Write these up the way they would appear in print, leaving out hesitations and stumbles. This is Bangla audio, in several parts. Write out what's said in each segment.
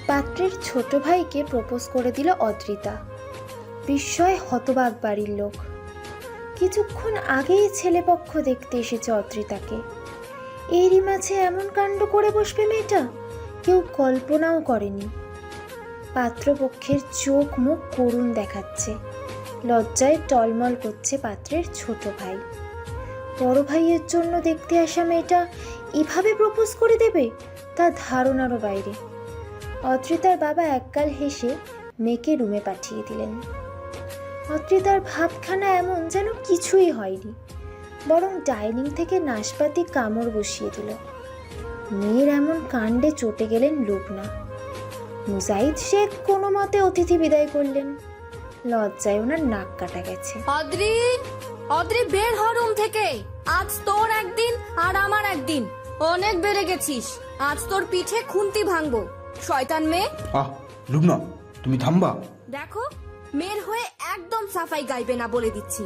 পাত্রের ছোট ভাইকে প্রপোজ করে দিল অদ্রিতা। বিস্ময়ে হতবাক বাড়ির লোক। কিছুক্ষণ আগেই ছেলেপক্ষ দেখতে এসেছে অদ্রিতাকে, এরই মাঝে এমন কাণ্ড করে বসবে মেয়েটা কেউ কল্পনাও করেনি। পাত্রপক্ষের চোখ মুখ করুণ দেখাচ্ছে, লজ্জায় টলমল করছে পাত্রের ছোট ভাই। বড় ভাইয়ের জন্য দেখতে আসা মেয়েটা এভাবে প্রপোজ করে দেবে তা ধারণারও বাইরে। অদ্রিতার বাবা একগাল হেসে মেয়েকে রুমে পাঠিয়ে দিলেন। অদ্রিতার ভাবখানা এমন যেন কিছুই হয়নি, বরং ডাইনিং থেকে নাশপাতি কামড় বসিয়ে দিল। মেয়ের এমন কাণ্ডে চটে গেলেন লুবনা। মুজাহিদ শেখ কোনো মতে অতিথি বিদায় করলেন, লজ্জায় ওনার নাক কাটা গেছে। অদ্রি, অদ্রি বের হ রুম থেকে। আজ তোর একদিন আর আমার একদিন। অনেক বেড়ে গেছিস, আজ তোর পিঠে খুন্তি ভাঙবো। শয়তান মেয়ে। লুবনা, তুমি থামবা। দেখো, মেয়ের হয়ে একদম সাফাই গাইবে না বলে দিচ্ছি।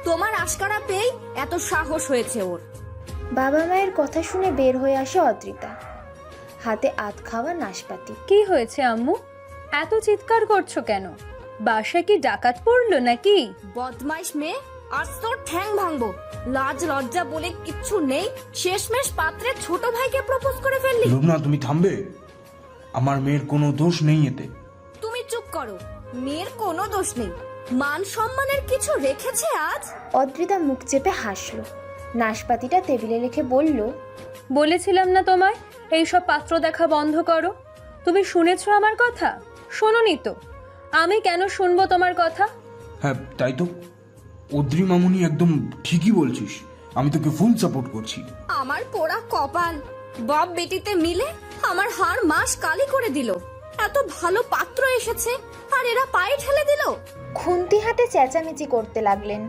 তোমার আশকারা পেয়ে এত সাহস হয়েছে ওর। বাবা মায়ের কথা শুনে বের হয়ে আসে অদ্রিতা, হাতে আধ খাওয়া নাশপাতি। কি হয়েছে আম্মু, এত চিৎকার করছো কেন? বাসায় কি ডাকাত পড়লো নাকি? বদমাইশ মেয়ে, আজ তোর ঠ্যাং ভাঙবো। লাজ লজ্জা বলে কিচ্ছু নেই, শেষমেশ পাত্রের ছোট ভাইকে প্রপোজ করে ফেললি। লুবনা, তুমি থামবে। আমার মেয়ের কোনো দোষ নেই এতে। তুমি চুপ করো, মেয়ের কোনো দোষ নেই। মান সম্মানের কিছু রেখেছে আজ? অদ্রিতা মুখ চেপে হাসলো, নাশপাতিটা টেবিলে রেখে বলল, বলেছিলাম না তোমায় এইসব পাত্র দেখা বন্ধ করো। তুমি শুনেছো আমার কথা? শোনোনি তো? আমি কেন শুনবো তোমার কথা? হ্যাঁ, তাই তো। অদ্রি মামুনি একদম ঠিকই বলছিস, আমি তোকে ফুল সাপোর্ট করছি। আমার পোড়া কপাল, বাপ বেটিতে মিলে আমার হাড় মাস কালি করে দিল। এত ভালো পাত্র এসেছে আর এরা পায়ে ঠেলে দিল। খুন্তি হাতে চেঁচামেচি করতে লাগলেন।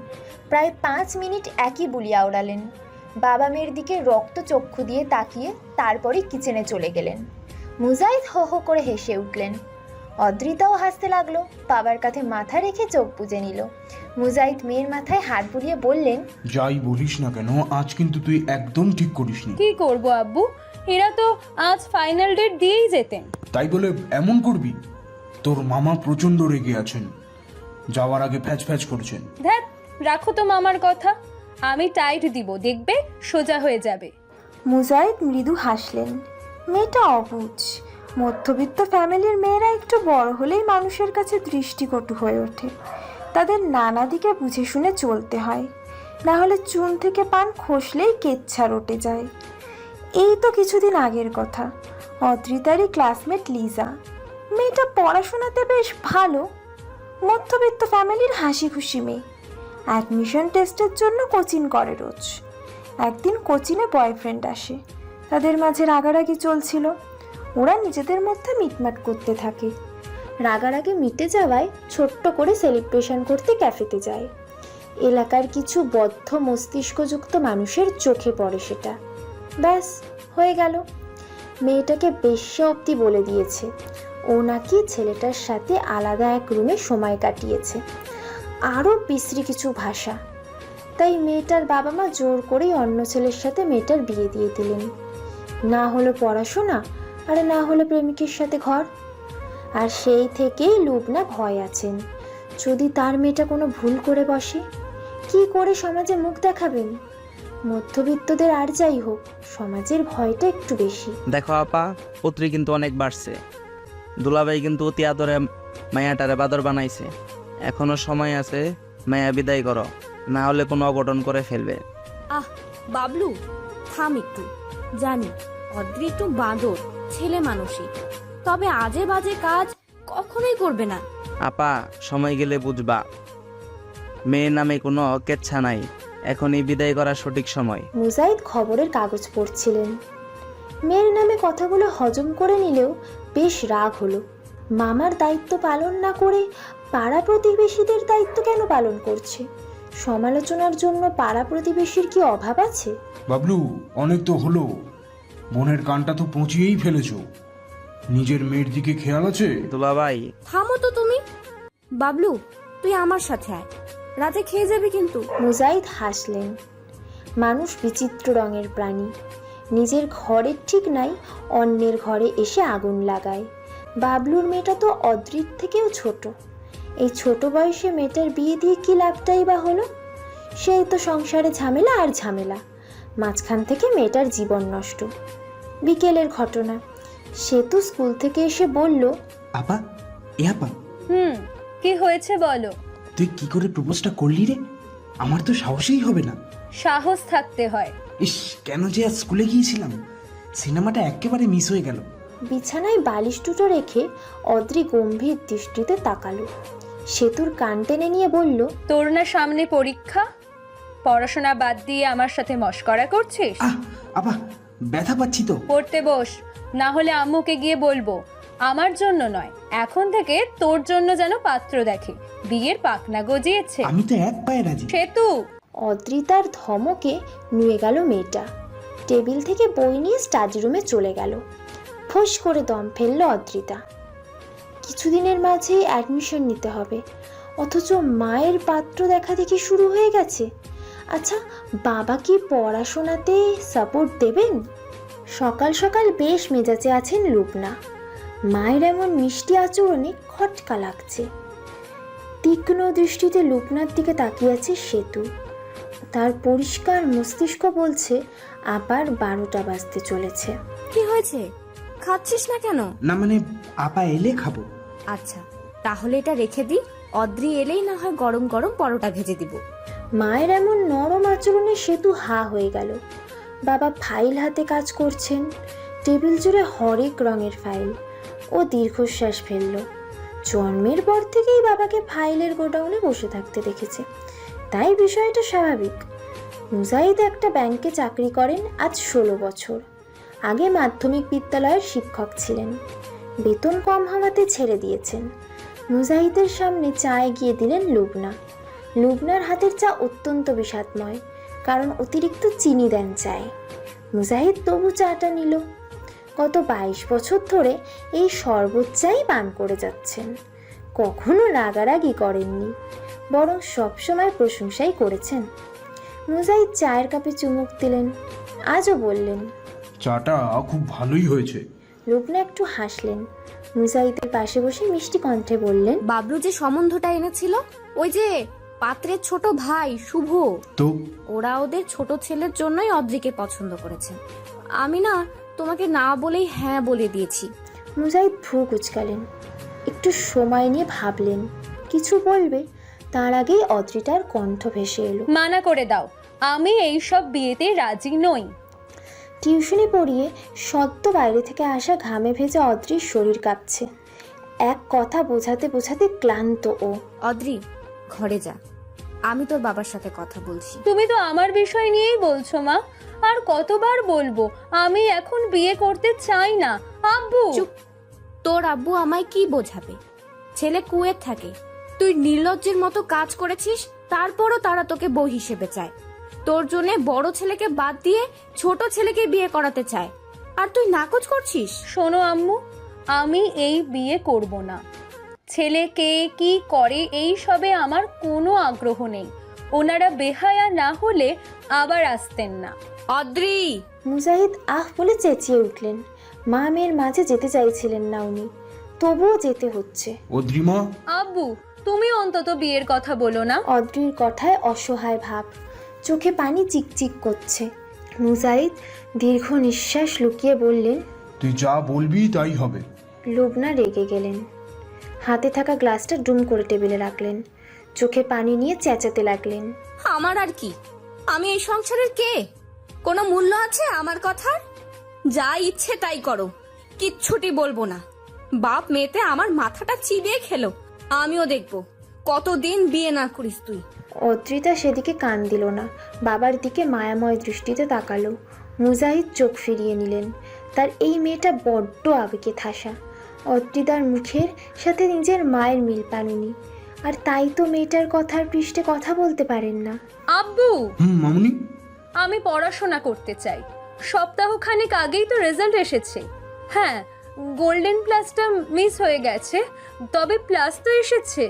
প্রায় 5 মিনিট একই বুলি আওড়ালেন। বাবা মেয়ের দিকে রক্ত চক্ষু দিয়ে তাকিয়ে তারপরে কিচেনে চলে গেলেন। মুজাহিদ হো হো করে হেসে উঠলেন। অদ্রিতাও হাসতে লাগলো, বাবার কাঁধে মাথা রেখে চোখ বুজে নিল। মুজাহিদ মেয়ের মাথায় হাত বুলিয়ে বললেন, যাই বলিস না কেন, আজ কিন্তু তুই একদম ঠিক করিসনি। কি করব আব্বু, এরা তো আজ ফাইনাল ডেট দিয়েই যেতেন। তাই বলে এমন করবি? তোর মামা প্রচন্ড রেগে আছেন, যাওয়ার আগে ফ্যাচ ফ্যাচ করছেন। ধ্যাত, রাখো তো মামার কথা। আমি টাইট দিব, দেখবে সোজা হয়ে যাবে। মুজাহিদ মৃদু হাসলেন। মেয়েটা অবুঝ। মধ্যবিত্ত ফ্যামিলির মেয়েরা একটু বড় হলেই মানুষের কাছে দৃষ্টিকটু হয়ে ওঠে। তাদের নানা দিকে বুঝে শুনে চলতে হয়, না হলে চুন থেকে পান খসলেই কেচ্ছা রটে যায়। এই তো কিছুদিন আগের কথা। অদ্রিতারই ক্লাসমেট লিজা। মেয়েটা পড়াশোনাতে বেশ ভালো, মধ্যবিত্ত ফ্যামিলির হাসি খুশি মেয়ে। অ্যাডমিশন টেস্টের জন্য কোচিং করে রোজ। একদিন কোচিনে বয়ফ্রেন্ড আসে, তাদের মাঝে রাগারাগি চলছিল। ওরা নিজেদের মধ্যে মিটমাট করতে থাকে। রাগারাগি মিটে যাওয়ায় ছোট্ট করে সেলিব্রেশন করতে ক্যাফেতে যায়। এলাকার কিছু বদ্ধ মস্তিষ্কযুক্ত মানুষের চোখে পড়ে সেটা। ব্যাস হয়ে গেল। মেয়েটাকে বেশ্যা অবধি বলে দিয়েছে ও নাকি ছেলেটার সাথে আলাদা এক রুমে সময় কাটিয়েছে, আরও বিশ্রী কিছু ভাষা। তাই মেয়েটার বাবা মা জোর করেই অন্য ছেলের সাথে মেয়েটার বিয়ে দিয়ে দিলেন। না হলো পড়াশোনা, আর না হলো প্রেমিকের সাথে ঘর। আর সেই থেকেই লুবনা ভয় আছেন, যদি তার মেয়েটা কোনো ভুল করে বসে, কি করে সমাজে মুখ দেখাবেন? মধ্যবিত্তদের আর যাই হোক, সমাজের ভয়টা একটু বেশি। দেখো আপা, পুত্রী কিন্তু অনেক বাড়ছে। দুলাভাই কিন্তু অতি আদরে মায়াটারে বাদর বানাইছে। এখনো সময় আছে, মায়া বিদায় করো, না হলে কোনো অঘটন করে ফেলবে। আহ বাবলু, থাম একটু। জানি অদ্রি একটু বাঁদর, ছেলে মানুষই, তবে আজে বাজে কাজ কখনোই করবে না। আপা, সময় গেলে বুঝবা, মেয়ের নামে কোনো কেচ্ছা নাই। এখনই বিদায় করা সঠিক সময়। মুজাহিদ খবরের কাগজ পড়ছিলেন। মেয়ের নামে কথাগুলো হজম করে নিলেও বেশ রাগ হলো। মামার দায়িত্ব পালন না করে পাড়া প্রতিবেশীদের দায়িত্ব কেন পালন করছে? সমালোচনার জন্য পাড়া প্রতিবেশীর কি অভাব আছে? বাবলু, অনেক তো হলো, বোনের কানটা তো পচিয়েই ফেলেছ। নিজের মেয়ের দিকে খেয়াল আছে? দুলাভাই, থামো তো তুমি। বাবলু, তুই আমার সাথে আয়, রাতে খেয়ে যাবি কিন্তু। মুজাহিদ হাসলেন। মানুষ বিচিত্র রঙের প্রাণী, নিজের ঘরের ঠিক নাই অন্যের ঘরে এসে আগুন লাগায়। বাবলুর মেয়েটা তো অদ্রির থেকেও ছোট। এই ছোট বয়সে মেয়েটার বিয়ে দিয়ে কি লাভটাই বা হলো? সেই তো সংসারে ঝামেলা আর ঝামেলা, মাঝখান থেকে মেয়েটার জীবন নষ্ট। বিকেলের ঘটনা, সেতু স্কুল থেকে এসে বলল, আপা, এ আপা, কি হয়েছে বলো। তুই কি করে প্রপোজটা করলি রে? আমার তো সাহসই হবে না। সাহস থাকতে হয়। ইস, কেন যে আজ স্কুলে গিয়েছিলাম, সিনেমাটা একেবারে মিস হয়ে গেল। বিছানায় বালিশ দুটো রেখে অদ্রি গম্ভীর দৃষ্টিতে তাকালো। সেতুর কান টেনে নিয়ে বলল, তোর না সামনে পরীক্ষা, পড়াশোনা বাদ দিয়ে আমার সাথে মশকরা করছিস? আপা, ব্যথা পাচ্ছি তো। পড়তে বস, না হলে আম্মুকে গিয়ে বলবো আমার জন্য নয়, এখন থেকে তোর জন্য যেন পাত্র দেখে। বিয়ের পাকনা গজিয়েছে। আমি তো এক পায়ে রাজি। সেতু! অদ্রিতার ধমকে নুয়ে গেল মেয়েটা। টেবিল থেকে বই নিয়ে স্টাডি রুমে চলে গেল। ফোঁস করে দম ফেলল অদ্রিতা। কিছুদিনের মাঝেই অ্যাডমিশন নিতে হবে, অথচ মায়ের পাত্র দেখা দেখি শুরু হয়ে গেছে। আচ্ছা, বাবা কি পড়াশোনাতে সাপোর্ট দেবেন? সকাল সকাল বেশ মেজাজে আছেন লুবনা। মায়ের এমন মিষ্টি আচরণে খটকা লাগছে। তীক্ষ্ণ দৃষ্টিতে লুবনার দিকে তাকিয়ে আছে সেতু। তার পরিষ্কার মস্তিষ্ক বলছে আবার 12টা বাজতে চলেছে। কি হয়েছে, খাচ্ছিস না কেন? না মানে, আপা এলে খাবো। আচ্ছা, তাহলে এটা রেখে দি, অদ্রি এলেই না হয় গরম গরম পরোটা ভেজে দিব। মায়ের এমন নরম আচরণে সেতু হা হয়ে গেল। বাবা ফাইল হাতে কাজ করছেন, টেবিল জুড়ে হরেক রঙের ফাইল। ও দীর্ঘশ্বাস ফেলল। জন্মের পর থেকেই বাবাকে ফাইলের গোডাউনে বসে থাকতে দেখেছে, তাই বিষয়টা স্বাভাবিক। মুজাহিদ একটা ব্যাংকে চাকরি করেন আজ 16 বছর। আগে মাধ্যমিক বিদ্যালয়ের শিক্ষক ছিলেন, বেতন কম হওয়াতে ছেড়ে দিয়েছেন। মুজাহিদের সামনে চা এগিয়ে দিলেন লুবনা। লুবনার হাতের চা অত্যন্ত বিষাদময়, কারণ অতিরিক্ত চিনি দেন চায়। মুজাহিদ তবু চাটা নিল। গত 22 বছর ধরে এই শরবত চাই পান করে যাচ্ছেন। কখনো রাগারাগি করেননি, বরং সবসময় প্রশংসাই করেছেন। মুজাহিদ চায়ের কাপে চুমুক দিলেন, আজও বললেন, চাটা খুব ভালোই হয়েছে। লুবনা একটু হাসলেন। মুজাহিদের পাশে বসে মিষ্টি কণ্ঠে বললেন, বাবলু যে সম্বন্ধটা এনেছিল, ওই যে পাত্রের ছোট ভাই শুভ, তো ওরা ওদের ছোট ছেলের জন্যই অদ্রিকে পছন্দ করেছে। আমি না তোমাকে না বলেই হ্যাঁ বলে দিয়েছি। মুজাহিদ ভ্রু কুঁচকালেন, একটু সময় নিয়ে ভাবলেন কিছু বলবে, তার আগেই অদ্রিতার কণ্ঠ ভেসে এলো, মানা করে দাও, আমি এইসব বিয়েতে রাজি নই। টিউশনি পড়িয়ে সদ্য বাইরে থেকে আসা ঘামে ভেজা অদ্রির শরীর কাঁপছে। এক কথা বোঝাতে বোঝাতে ক্লান্ত ও। অদ্রি, ঘরে যা, আমি তোর বাবার সাথে কথা বলছি। তুমি তো আমার বিষয় নিয়েই বলছো মা, আর কতবার বলবো আমি এখন বিয়ে করতে চাই না। আব্বু! চুপ! তোর আব্বু আমায় কি বোঝাবে? ছেলে কুয়েত থাকে, তুই নির্লজ্জের মতো কাজ করেছিস, তারপরও তারা তোকে বউ হিসেবে চায়। তোর জন্য বড় ছেলেকে বাদ দিয়ে ছোট ছেলেকে বিয়ে করাতে চায়, আর তুই নাকচ করছিস। শোনো আম্মু, আমি এই বিয়ে করব না। ছেলে কে কি করে এই সবে আমার কোনো আগ্রহ নেই। ওনারা বেহায়া না হলে আবার আসতেন না। অদ্রি! মুজাহিদ আহ বলে চেঁচিয়ে উঠলেন। মা মেয়ের মাঝে যেতে চাইছিলেন না উনি, তবুও যেতে হচ্ছে। অদ্রিমা, আব্বু, তুমি অন্তত বিয়ের কথা বলো না। অদ্রির কথায় অসহায় ভাব, চোখে পানি চিকচিক করছে। মুজাহিদ দীর্ঘ নিঃশ্বাস লুকিয়ে বললেন, তুই যা বলবি তাই হবে। লুবনা রেগে গেলেন। হাতে থাকা গ্লাসটা ডুম করে টেবিলে রাখলেন, চোখে পানি নিয়ে চেঁচাতে লাগলেন, আমার আর কি? আমি এই সংসারের কে? কোনো মূল্য আছে আমার কথার? যা ইচ্ছে তাই করো, কিচ্ছুটি বলবো না। বাপ মেয়েতে আমার মাথাটা চিবিয়ে খেলো, আমিও দেখবো কতদিন বিয়ে না করিস তুই। অদ্রিতা সেদিকে কান দিল না, বাবার দিকে মায়াময় দৃষ্টিতে তাকালো। মুজাহিদ চোখ ফিরিয়ে নিলেন। তার এই মেয়েটা বড্ড আবেগে ঠাসা। অদ্রিতার মুখের সাথে নিজের মায়ের মিল পাননি, আর তাই তো মেয়েটার কথার পৃষ্ঠে কথা বলতে পারেন না। আব্বু! মামুনি, আমি পড়াশোনা করতে চাই। সপ্তাহখানেক আগেই তো রেজাল্ট এসেছে। হ্যাঁ, গোল্ডেন প্লাসটা মিস হয়ে গেছে, তবে প্লাস তো এসেছে।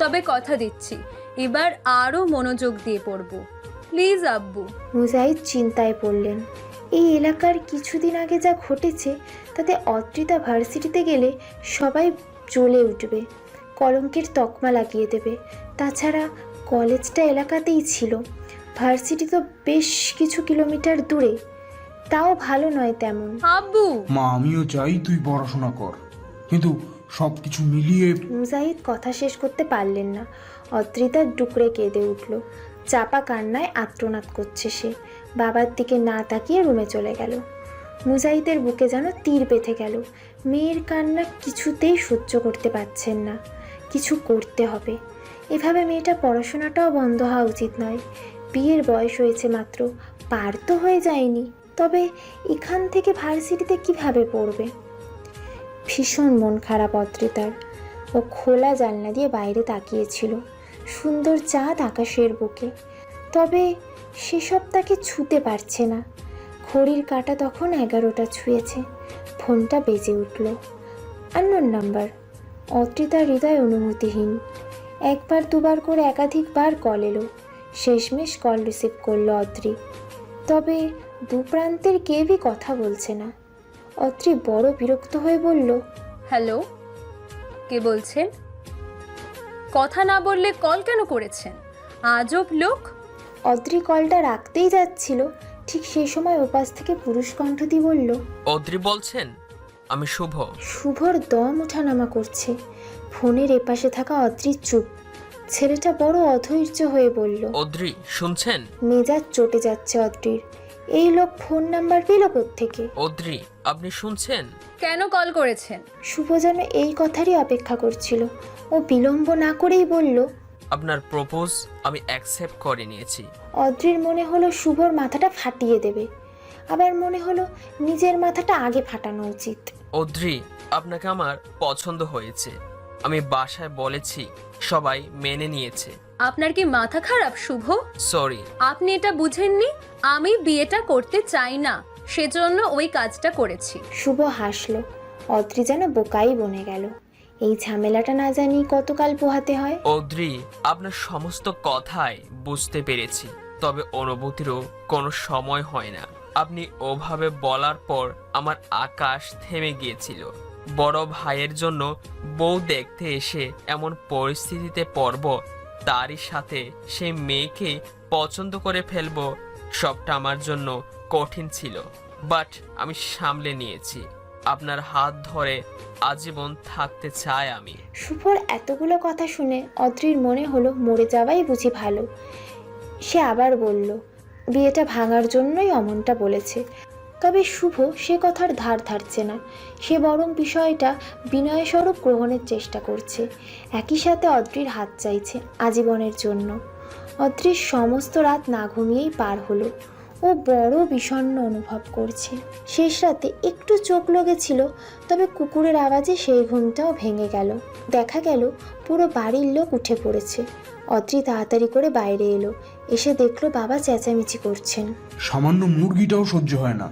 তবে কথা দিচ্ছি, এবার আরো মনোযোগ দিয়ে পড়বো। প্লিজ আব্বু। মুজাহিদ চিন্তায় পড়লেন। এই এলাকার কিছুদিন আগে যা ঘটেছে তাতে অদ্রিতা ভার্সিটিতে গেলে সবাই জ্বলে উঠবে, কলঙ্কের তকমা লাগিয়ে দেবে। তাছাড়া কলেজটা এলাকাতেই ছিল, ভার্সিটি তো বেশ কিছু কিলোমিটার দূরে, তাও ভালো নয় তেমন। আব্বু, মা আমিও চাই তুই পড়াশোনা কর, কিন্তু সব কিছু মিলিয়ে মুজাহিদ কথা শেষ করতে পারলেন না। অদ্রিতা ডুকরে কেঁদে উঠল। চাপা কান্নায় আত্মনাদ করছে সে। বাবার দিকে না তাকিয়ে রুমে চলে গেল। মুজাহিদের বুকে যেন তীর বেঁধে গেল। মেয়ের কান্না কিছুতেই সহ্য করতে পারছেন না, কিছু করতে হবে। এভাবে মেয়েটা পড়াশোনাটাও বন্ধ হওয়া উচিত নয়। বিয়ের বয়স হয়েছে মাত্র, পার তো হয়ে যায়নি। তবে এখান থেকে ভার্সিটিতে কিভাবে পড়বে? ভীষণ মন খারাপ অদ্রিতার। ও খোলা জানলা দিয়ে বাইরে তাকিয়েছিল। সুন্দর চাঁদ আকাশের বুকে, তবে সেসব তাকে ছুতে পারছে না। ঘড়ির কাঁটা তখন 11টা ছুঁয়েছে। ফোনটা বেজে উঠল। Unknown number. অদ্রিতার হৃদয় অনুভূতিহীন। একবার দুবার করে একাধিকবার কল এলো। শেষমেশ কল রিসিভ করলো অদ্রি। তবে দুপ্রান্তের কেউই কথা বলছে না। অদ্রি বড় বিরক্ত হয়ে বলল, হ্যালো, কে বলছেন? কথা না বললে কল কেন করেছেন? আজব লোক। অদ্রি কলটা রাখতেই যাচ্ছিল, ঠিক সেই সময় ওপাশ থেকে পুরুষ কণ্ঠটি বলল, অদ্রি বলছেন? আমি শুভ। শুভর দম ওঠানামা করছে। ফোনের এপাশে থাকা অদ্রির চুপ। ছেলেটা বড় অধৈর্য হয়ে বলল, অদ্রি শুনছেন? মেজাজ চটে যাচ্ছে অদ্রির। এই লোক ফোন নাম্বার পেল কোত্থেকে? অদ্রি আপনি শুনছেন? কেন কল করেছেন? শুভ যেন এই কথারই অপেক্ষা করছিল। ও বিলম্ব না করেই বলল, আপনার প্রপোজ আমি অ্যাকসেপ্ট করে নিয়েছি। অদ্রির মনে হলো শুভর মাথাটা ফাটিয়ে দেবে, আবার মনে হলো নিজের মাথাটা আগে ফাটানো উচিত। অদ্রি আপনাকে আমার পছন্দ হয়েছে। আমি বাসায় বলেছি, সবাই মেনে নিয়েছে। আপনার কি মাথা খারাপ শুভ? সরি। আপনি এটা বুঝেননি? আমি বিয়েটা করতে চাই না, সেজন্য ওই কাজটা করেছি। শুভ হাসলো। অদ্রি যেন বোকাই বনে গেল। এই ঝামেলাটা না জানি কতকাল পোহাতে হয়। অদ্রি আপনার সমস্ত কথাই বুঝতে পেরেছি, তবে অনুভূতিরও কোনো সময় হয় না। আপনি ওভাবে বলার পর আমার আকাশ থেমে গিয়েছিল। বড় ভাইয়ের জন্য বউ দেখতে এসে এমন পরিস্থিতিতে পড়ব, তারই সাথে সেই মেয়েকে পছন্দ করে ফেলবো, সবটা আমার জন্য কঠিন ছিল। বাট আমি সামলে নিয়েছি। আপনার হাত ধরে আজীবন থাকতে চাই আমি। শুভর এতগুলো কথা শুনে অদ্রির মনে হলো মরে যাওয়াই বুঝি ভালো। সে আবার বলল, বিয়েটা ভাঙার জন্যই অমনটা বলেছে। তবে শুভ সে কথার ধার ধারছে না। সে বরং বিষয়টা বিনয়স্বরূপ গ্রহণের চেষ্টা করছে। একই সাথে অদ্রির হাত চাইছে আজীবনের জন্য। অদ্রির সমস্ত রাত না ঘুমিয়েই পার হলো। ও বড় বিষণ্ণ অনুভব করছে। শেষ রাতে একটু চোখ লেগেছিল, তবে কুকুরের আওয়াজে সেই ঘুমটাও ভেঙে গেল। দেখা গেল পুরো বাড়ির লোক উঠে পড়েছে। অদ্রি তাড়াতাড়ি করে বাইরে এলো। এসে দেখলো বাবা চেঁচামেচি করছেন। সামান্য মুরগিটাও সহ্য হয় না,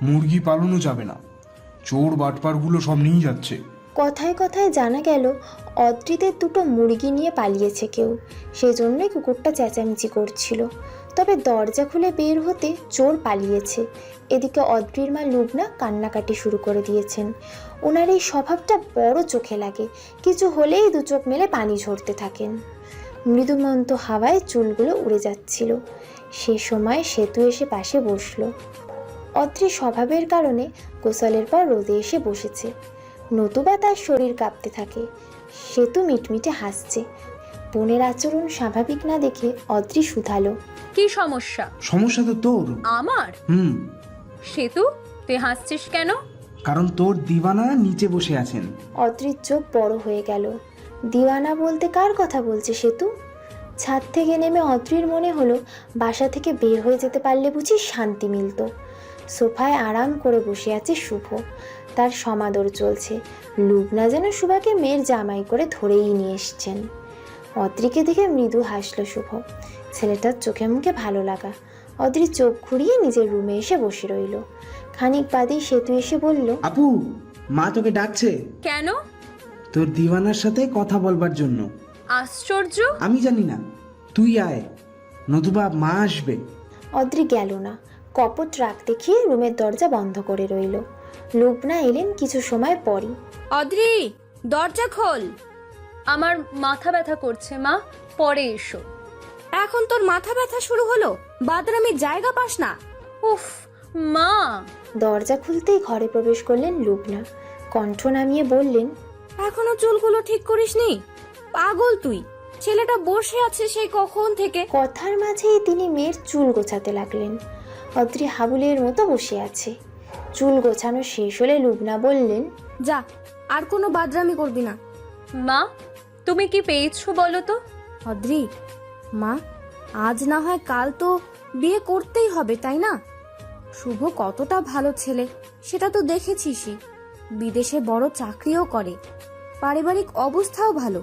মুরগি পালনও যাবে না, চোর বাটপারগুলো সব নিয়ে যাচ্ছে। কথায় কথায় জানা গেল অদ্রিদের দুটো মুরগি নিয়ে পালিয়েছে কেউ, সেজন্যই কুকুরটা চেঁচামেচি করছিল। তবে দরজা খুলে বের হতে চোর পালিয়েছে। এদিকে অদ্রির মা লুবনা কান্নাকাটি শুরু করে দিয়েছেন। ওনার এই স্বভাবটা বড় চোখে লাগে। কিছু হলেই দু চোখ মেলে পানি ঝরতে থাকেন। মৃদুমন্ত হাওয়ায় চুলগুলো উড়ে যাচ্ছিল। সে সময় সেতু এসে পাশে বসলো। অদ্রি স্বভাবের কারণে গোসলের পর রোদে এসে বসেছে, নতুবা তার শরীর কাঁপতে থাকে। সেতু মিটমিটে হাসছে। বোনের আচরণ স্বাভাবিক না দেখে অদ্রি শুধালো, কি সমস্যা? সমস্যা তো তোর। আমার? সেতু, তুই হাসছিস কেন? কারণ তোর দিওয়ানা নিচে বসে আছেন। অদ্রির চোখ বড় হয়ে গেল। দিওয়ানা বলতে কার কথা বলছে সেতু? ছাদ থেকে নেমে অদ্রির মনে হলো বাসা থেকে বের হয়ে যেতে পারলে বুঝি শান্তি মিলত। সোফায় আরাম করে বসে আছে শুভ। তার সমাদর চলছে। লুবনা যেন শুভাকে মেয়ের জামাই করে ধরেই নিয়ে এসছেন। অদ্রিকে দেখে মৃদু হাসলো শুভ। ছেলেটার চোখে মুখে ভালো লাগা। অদ্রি চোখ ঘুরিয়ে নিজের রুমে এসে বসে রইল। খানিক বাদেই সেতু এসে বলল, আপু, মা তোকে ডাকছে কেন? তোর দিওয়ানার সাথে কথা বলবার জন্য। আশ্চর্য। আমি জানি না, তুই আয়। নতুবা মা আসবে। অদ্রি গেল না, কপট রাগ দেখিয়ে রুমের দরজা বন্ধ করে রইল। লুবনা এলেন কিছু সময় পরই। অদ্রি, দরজা খোল। আমার মাথা ব্যথা করছে মা, পরে এসো। এখন তোর মাথা ব্যথা শুরু হলো? বাদরামির জায়গা পাস না? উফ মা। দরজা খুলতেই ঘরে প্রবেশ করলেন লুবনা। কণ্ঠ নামিয়ে বললেন, এখনো চুলগুলো ঠিক করিসনি? পাগল তুই! ছেলেটা বসে আছে সেই কখন থেকে। কথার মাঝেই তিনি মেয়ের চুল গোছাতে লাগলেন। অদ্রি হাবুলের মতো বসে আছে। চুল গোছানো শেষ হলে লুবনা বললেন, যা, আর কোনো বাদরামি করবি না। মা তুমি কি পেয়েছো বলো তো? অদ্রি, মা, আজ না হয় কাল তো বিয়ে করতেই হবে, তাই না? শুভ কতটা ভালো ছেলে সেটা তো দেখেছিসই। বিদেশে বড় চাকরিও করে, পারিবারিক অবস্থাও ভালো।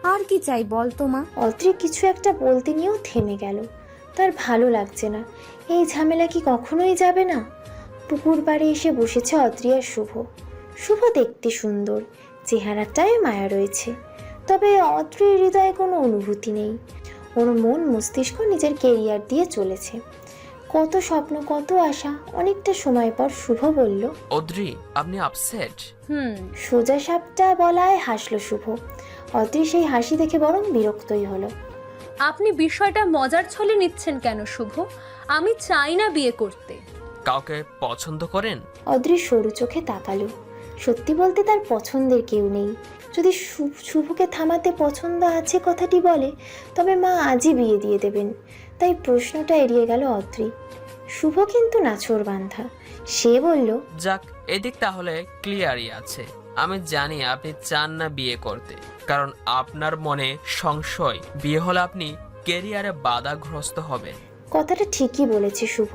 আর কি চাই বল তো মা? অদ্রি কিছু একটা বলতে নিয়েও থেমে গেল। তার ভালো লাগছে না। এই ঝামেলা কি কখনোই যাবে না? পুকুর পাড়ে এসে বসেছে অদ্রি আর শুভ। শুভ দেখতে সুন্দর, চেহারাটায় মায়া রয়েছে, তবে অদ্রির হৃদয়ে কোনো অনুভূতি নেই। ওর মন মস্তিষ্ক নিজের কেরিয়ার দিয়ে চলেছে। কত স্বপ্ন, কত আশা। অনেকটা সময় পর শুভ বলল, অদ্রি, আপনি আপসেট? সোজা সাপটা বলায় হাসল শুভ। অদ্রি সেই হাসি দেখে বরং বিরক্তই হলো। আপনি বিষয়টা মজার ছলে নিচ্ছেন কেন শুভ? আমি চাই না বিয়ে করতে। কাউকে পছন্দ করেন? অদ্রি সরু চোখে তাকালো। সত্যি বলতে তার পছন্দের কেউ নেই। যদি শুভকে থামাতে পছন্দ আছে কথাটি বলে, তবে মা আজই বিয়ে দিয়ে দেবেন। তাই প্রশ্নটা এড়িয়ে গেল অদ্রি। শুভ কিন্তু নাছোড়বান্ধা। সে বলল, যাক, এদিক তাহলে ক্লিয়ারই আছে। আমি জানি আপনি চান না বিয়ে করতে, কারণ আপনার মনে সংশয় বিয়ে হলে আপনি কেরিয়ারে বাধাগ্রস্ত হবেন। কথাটা ঠিকই বলেছে শুভ,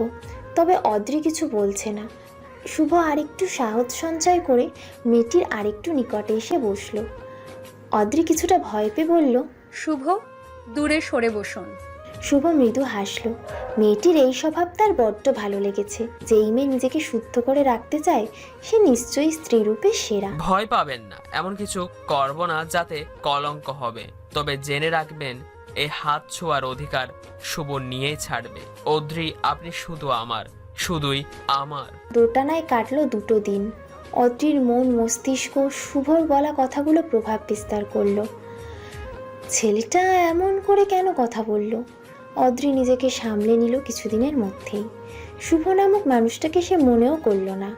তবে অদ্রি কিছু বলছে না। শুভ আরেকটু সাহস সঞ্চয় করে মেয়েটির আরেকটু নিকটে এসে বসলো। অদ্রি কিছুটা ভয় পেয়ে বলল, শুভ দূরে সরে বসুন। শুভ মৃদু হাসল। মেয়েটির এই স্বভাব তার বড্ড ভালো লেগেছে। যেই মেয়ে নিজেকে শুদ্ধ করে রাখতে চায়, সে নিশ্চয়ই স্ত্রীরূপে সেরা। ভয় পাবেন না, এমন কিছু করব না যাতে কলঙ্ক হবে। তবে জেনে রাখবেন, এই হাত ছোঁয়ার অধিকার শুভ নিয়েই ছাড়বে। অদ্রি, আপনি শুধু আমার, শুধুই আমার। দোটানায় কাটলো দুটো দিন। অদ্রির মন মস্তিষ্ক শুভর বলা কথাগুলো প্রভাব বিস্তার করলো। ছেলেটা এমন করে কেন কথা বলল? অদ্রি নিজেকে সামলে নিল কিছুদিনের মধ্যেই। শুভ নামক মানুষটাকে সে মনেও করল না।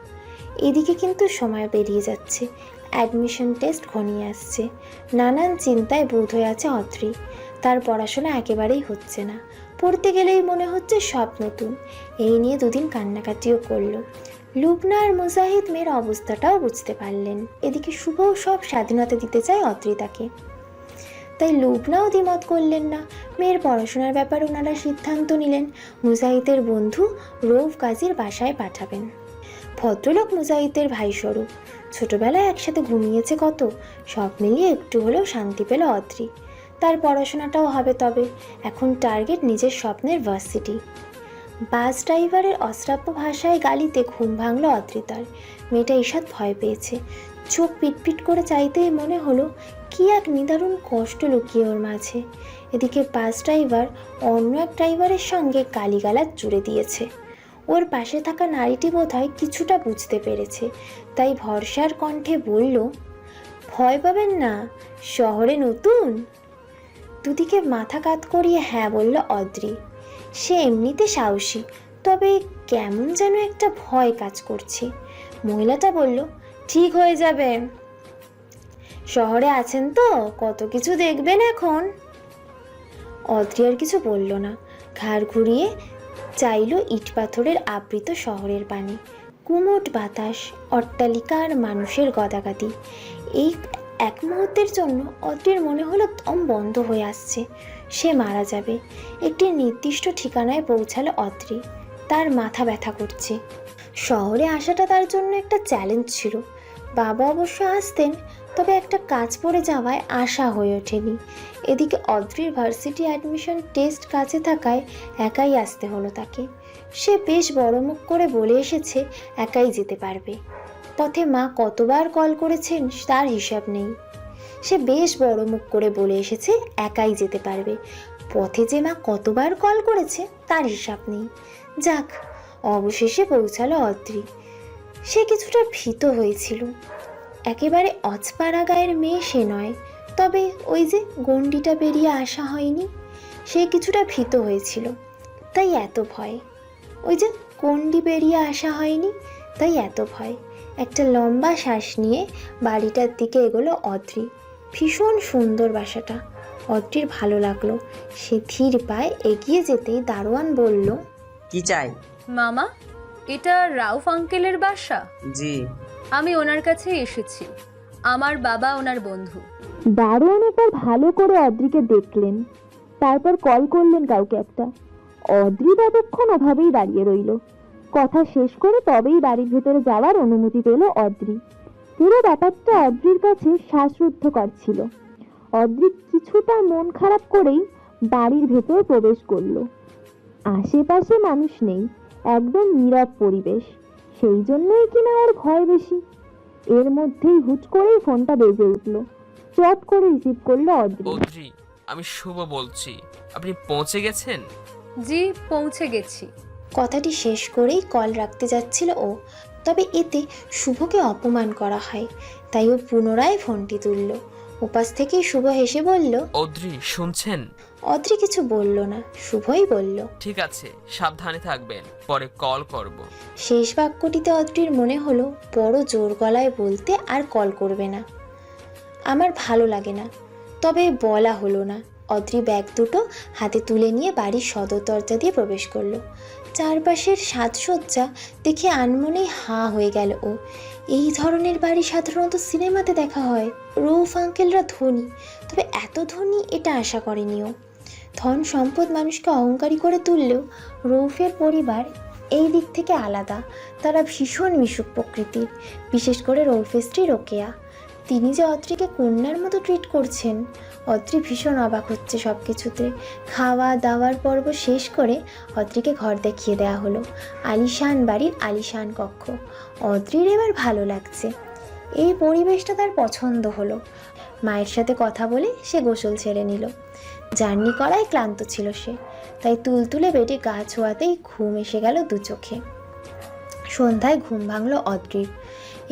এদিকে কিন্তু সময় পেরিয়ে যাচ্ছে। অ্যাডমিশন টেস্ট ঘনিয়ে আসছে। নানান চিন্তায় বোধ হয়ে আছে অদ্রি। তার পড়াশোনা একেবারেই হচ্ছে না। পড়তে গেলেই মনে হচ্ছে সব নতুন। এই নিয়ে দুদিন কান্নাকাটিও করলো। লুবনা আর মুজাহিদ মেয়ের অবস্থাটাও বুঝতে পারলেন। এদিকে শুভও সব স্বাধীনতা দিতে চায় অদ্রি তাকে। তাই লুবনাও দ্বিমত করলেন না। মেয়ের পড়াশোনার ব্যাপারে ওনারা সিদ্ধান্ত নিলেন মুজাহিদের বন্ধু রৌফ কাজীর বাসায় পাঠাবেন। ভদ্রলোক মুজাহিদের ভাইস্বরূপ। ছোটবেলায় একসাথে ঘুমিয়েছে কত। সব মিলিয়ে একটু হলেও শান্তি পেল অদ্রি। তার পড়াশোনাটাও হবে। তবে এখন টার্গেট নিজের স্বপ্নের ভার্সিটি। বাস ড্রাইভারের অশ্রাব্য ভাষায় গালিতে ঘুম ভাঙল অদ্রিতার। মেয়েটা ঈষৎ ভয় পেয়েছে। চোখ পিটপিট করে চাইতেই মনে হলো কি এক নিদারুণ কষ্ট লুকিয়ে ওর মাঝে। এদিকে বাস ড্রাইভার অন্য এক ড্রাইভারের সঙ্গে গালিগালাজ জুড়ে দিয়েছে। ওর পাশে থাকা নারীটি বোধহয় কিছুটা বুঝতে পেরেছে, তাই ভরসার কণ্ঠে বলল, ভয় পাবেন না, শহরে নতুন। দুদিকে মাথা কাত করিয়ে হ্যাঁ বলল অদ্রি। সে এমনিতে সাহসী, তবে কেমন যেন একটা ভয় কাজ করছে। মহিলাটা বলল, ঠিক হয়ে যাবে। শহরে আছেন তো, কত কিছু দেখবেন এখন। অদ্রি আর কিছু বলল না। ঘাড় ঘুরিয়ে চাইল ইট পাথরের আবৃত শহরের পানে। কুমোট বাতাস, অট্টালিকা আর মানুষের গদাগাদি। এই এক মুহূর্তের জন্য অদ্রির মনে হলো দম বন্ধ হয়ে আসছে। সে মারা যাবে। একটি নির্দিষ্ট ঠিকানায় পৌঁছালো অদ্রি। তার মাথা ব্যথা করছে। শহরে আসাটা তার জন্য একটা চ্যালেঞ্জ ছিল। বাবা অবশ্য আসতেন, তবে একটা কাজ পড়ে যাওয়ায় আশা হয়ে ওঠেনি। এদিকে অদ্রির ভার্সিটি অ্যাডমিশন টেস্ট কাছে থাকায় একাই আসতে হলো তাকে। সে বেশ বড় মুখ করে বলে এসেছে একাই যেতে পারবে। পথে মা কতবার কল করেছেন তার হিসাব নেই। সে বেশ বড় মুখ করে বলে এসেছে একাই যেতে পারবে। পথে যে মা কতবার কল করেছে তার হিসাব নেই। যাক, অবশেষে পৌঁছালো অদ্রি। সে কিছুটা ভীত হয়েছিল। একেবারে অজপাড়া গায়ের মেয়ে সে নয়, তবে ওই যে গণ্ডিটা পেরিয়ে আসা হয়নি, সে কিছুটা ভীত হয়েছিল, তাই এত ভয়। ওই যে গণ্ডি পেরিয়ে আসা হয়নি, তাই এত ভয়। একটা লম্বা শ্বাস নিয়ে বাড়িটার দিকে এগোলো অদ্রি। ভীষণ সুন্দর বাসাটা, অদ্রির ভালো লাগলো। সে ধীর পায়ে এগিয়ে যেতেই দারোয়ান বলল, কি চাই? মামা, এটা রাউফ আঙ্কেলের বাসা? জি। আমি ওনার কাছে এসেছি। আমার বাবা ওনার বন্ধু। দারোয়ান একবার ভালো করে অদ্রিকে দেখলেন, তারপর কল করলেন কাউকে একটা। অদ্রি ততক্ষণ ওভাবেই দাঁড়িয়ে রইল। কথা শেষ করে তবেই বাড়ির ভেতরে যাওয়ার অনুমতি পেল অদ্রি। পুরো ব্যাপারটা অদ্রির কাছে শ্বাসরুদ্ধকর ছিল। অদ্রি কিছুটা মন খারাপ করেই বাড়ির ভেতর প্রবেশ করলো। আশেপাশে মানুষ নেই, একদম নীরব পরিবেশ, সেই জন্যই কিনা ওর ভয় বেশি। এর মধ্যেই হুট করেই ফোনটা বেজে উঠলো। চট করে রিসিভ করলো অদ্রি। অদ্রি, আমি শুভ বলছি। আপনি পৌঁছে গেছেন? জি, পৌঁছে গেছি। কথাটি শেষ করেই কল রাখতে যাচ্ছিল ও, তবে এতে শুভকে অপমান করা হয়, তাই ও পুনরায় ফোনটি তুলল। উপাস থেকেই শুভ হেসে বলল, অদ্রি, শুনছেন? অদ্রি কিছু বলল না, শুভই বলল। ঠিক আছে, সাবধানে থাকবেন, পরে কল করব। শেষ বাক্যটিতে অদ্রির মনে হলো বড় জোর গলায় বলতে আর কল করবে না। আমার ভালো লাগে না, তবে বলা হলো না। অদ্রি ব্যাগ দুটো হাতে তুলে নিয়ে বাড়ির সদর দরজা দিয়ে প্রবেশ করলো। চারপাশের সাজসজ্জা দেখে আনমনেই হাঁ হয়ে গেল ও। এই ধরনের বাড়ি সাধারণত সিনেমাতে দেখা হয়। রৌফ আঙ্কেলরা ধনী, তবে এত ধনী এটা আশা করেনি ও। ধন সম্পদ মানুষকে অহংকারী করে তুললেও রৌফের পরিবার এই দিক থেকে আলাদা। তারা ভীষণ মিশুক প্রকৃতির, বিশেষ করে রৌফের স্ত্রী রোকেয়া। তিনি যে অদ্রিকে কন্যার মতো ট্রিট করছেন, অদ্রি ভীষণ অবাক হচ্ছে সব কিছুতে। খাওয়া দাওয়ার পর্ব শেষ করে অদ্রিকে ঘর দেখিয়ে দেওয়া হলো। আলিশান বাড়ির আলিশান কক্ষ। অদ্রির এবার ভালো লাগছে, এই পরিবেশটা তার পছন্দ হলো। মায়ের সাথে কথা বলে সে গোসল ছেড়ে নিল। জার্নি করায় ক্লান্ত ছিল সে, তাই তুলতুলে বেডে গা ছোঁয়াতেই ঘুম এসে গেল দু চোখে। সন্ধ্যায় ঘুম ভাঙল অদ্রির।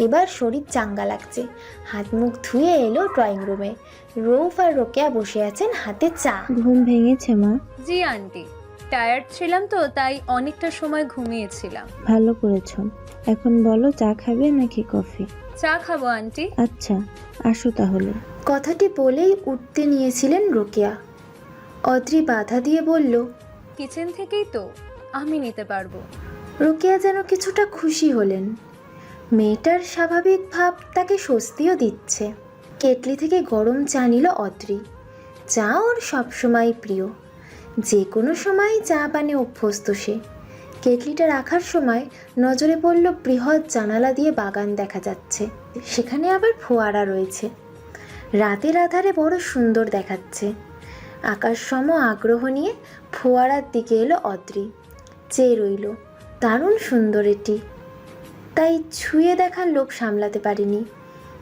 এবার শরীর চাঙ্গা লাগছে। হাত মুখ ধুয়ে এলো ড্রয়িং রুমে। রৌফ আর রোকেয়া বসে আছেন, হাতে চা। ঘুম ভেঙেছে মা? জি আন্টি, টায়ার্ড ছিলাম তো তাই অনেকটা সময় ঘুমিয়েছিলাম। ভালো করেছো। এখন বলো, চা খাবে নাকি কফি? চা খাবো আন্টি। আচ্ছা, আসো তাহলে। কথাটি বলেই উঠতে নিয়েছিলেন রোকেয়া। অদ্রি বাধা দিয়ে বলল, কিচেন থেকেই তো, আমি নিতে পারবো। রোকেয়া যেন কিছুটা খুশি হলেন। মেয়েটার স্বাভাবিক ভাব তাকে স্বস্তিও দিচ্ছে। কেটলি থেকে গরম চা নিল অদ্রি। চা ওর সবসময় প্রিয়, যে কোনো সময় চা পানে অভ্যস্ত সে। কেটলিটা রাখার সময় নজরে পড়ল বৃহৎ জানালা দিয়ে বাগান দেখা যাচ্ছে, সেখানে আবার ফোয়ারা রয়েছে। রাতের আধারে বড় সুন্দর দেখাচ্ছে। আকাশ সম আগ্রহ নিয়ে ফোয়ারার দিকে এলো অদ্রি। চেয়ে রইল, দারুণ সুন্দর এটি। তাই ছুঁয়ে দেখার লোভ সামলাতে পারিনি।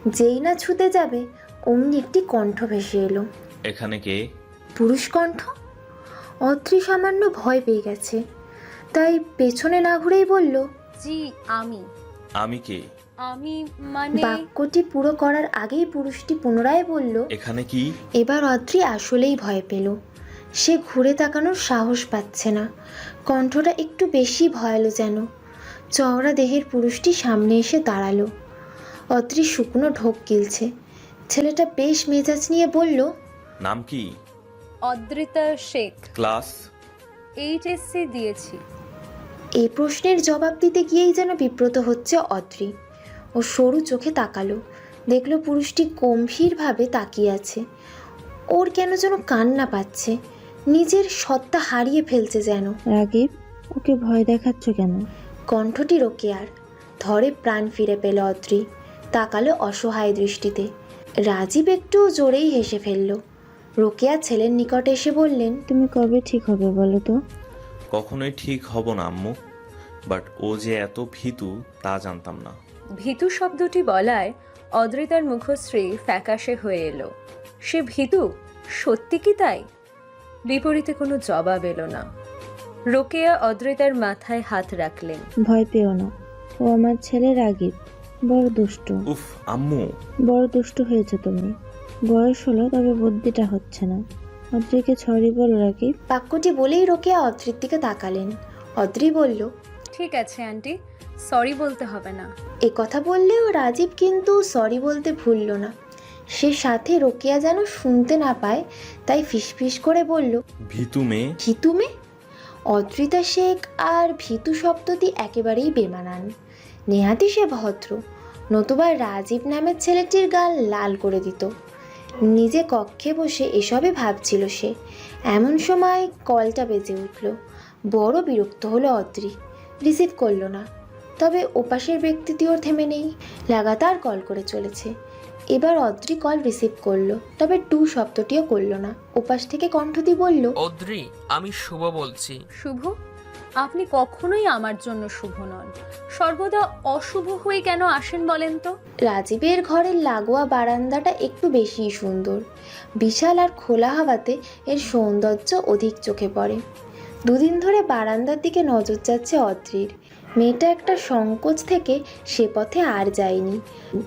যেই না ছুতে যাবে অমনি একটি কণ্ঠ ভেসে এলো। এখানে কে? পুরুষ কণ্ঠ। অদ্রি সামান্য ভয় পেয়ে গেছে, তাই পেছনে না ঘুরেই বলল, জি আমি। আমি কে? আমি মানে বাক্যটি পুরো করার আগেই পুরুষটি পুনরায় বলল, এখানে কি? এবার অদ্রি আসলেই ভয় পেল। সে ঘুরে তাকানোর সাহস পাচ্ছে না। কণ্ঠটা একটু বেশি ভয়ালো যেন। চওড়া দেহের পুরুষটি সামনে এসে দাঁড়ালো। অদ্রি শুকনো ঢোক গিলছে। ছেলেটা বেশ মেজাজ নিয়ে বলল, নাম কি? অদ্রিতা শেখ। ক্লাস? এইচএসসি দিয়েছি। এই প্রশ্নের জবাব দিতে গিয়েই যেন বিব্রত হচ্ছে অদ্রি। ও সরু চোখে তাকালো, দেখলো পুরুষটি গম্ভীরভাবে তাকিয়ে আছে। ওর কেন যেন কান্না পাচ্ছে, নিজের সত্তা হারিয়ে ফেলছে যেন। রাগীব, ওকে ভয় দেখাচ্ছ কেন? কণ্ঠটি রোকেয়ার। ধরে প্রাণ ফিরে পেল অদ্রি। তাকালো অসহায় দৃষ্টিতে। রাজীব একটু জোরেই হেসে ফেলল। রোকেয়া ছেলের নিকটে এসে বললেন, তুমি কবে ঠিক হবে বলো তো? কখনোই ঠিক হব না আম্মু, বাট ও যে এত ভীতু তা জানতাম না। ভীতু শব্দটি বলায় অদ্রিতার মুখশ্রী ফ্যাকাশে হয়ে এলো। সে ভীতু? সত্যি কি তাই? বিপরীতে কোনো জবাব এলো না। রোকেয়া অদ্রিতার মাথায় হাত রাখলেন। ভয় পেও না, ও আমার ছেলে রাগীব, বড় দুষ্ট। উফ আম্মু, বড় দুষ্ট হয়েছে তুমি। বয়স হলো, তবে বুদ্ধিটা হচ্ছে না। অদ্রিকে সরি বলো রাগীব। বাক্যটি বলেই রোকেয়া অদ্রির দিকে তাকালেন। অদ্রি বলল, ঠিক আছে আন্টি, সরি বলতে হবে না। এ কথা বললেও রাজীব কিন্তু সরি বলতে ভুলল না। সে সাথে রোকেয়া যেন শুনতে না পায়, তাই ফিসফিস করে বলল, ভীতু মেয়ে। ভিতু মেয়ে? অদ্রিতা শেখ আর ভিতু শব্দটি একেবারেই বেমানান। নেহাতি সে ভদ্র, নতুবা রাজীব নামের ছেলেটির গাল লাল করে দিত। নিজে কক্ষে বসে এসবে ভাবছিল সে। এমন সময় কলটা বেজে উঠল। বড় বিরক্ত হলো অদ্রি। রিসিভ করলো না। তবে ওপাশের ব্যক্তিটিও থেমে নেই, লাগাতার কল করে চলেছে। এবার অদ্রি কল রিসিভ করলো, তবে টু শব্দটিও করলো না। ওপাশ থেকে কণ্ঠটি বলল, অদ্রি, আমি শুভ বলছি। শুভ? আপনি কখনোই আমার জন্য শুভ নন। সর্বদা অশুভ হয়ে কেন আসেন বলেন তো? রাজীবের ঘরের লাগোয়া বারান্দাটা একটু বেশিই সুন্দর। বিশাল আর খোলা হাওয়াতে এর সৌন্দর্য অধিক চোখে পড়ে। দুদিন ধরে বারান্দার দিকে নজর যাচ্ছে অদ্রির। মেয়েটা একটা সংকোচ থেকে সে পথে আর যায়নি।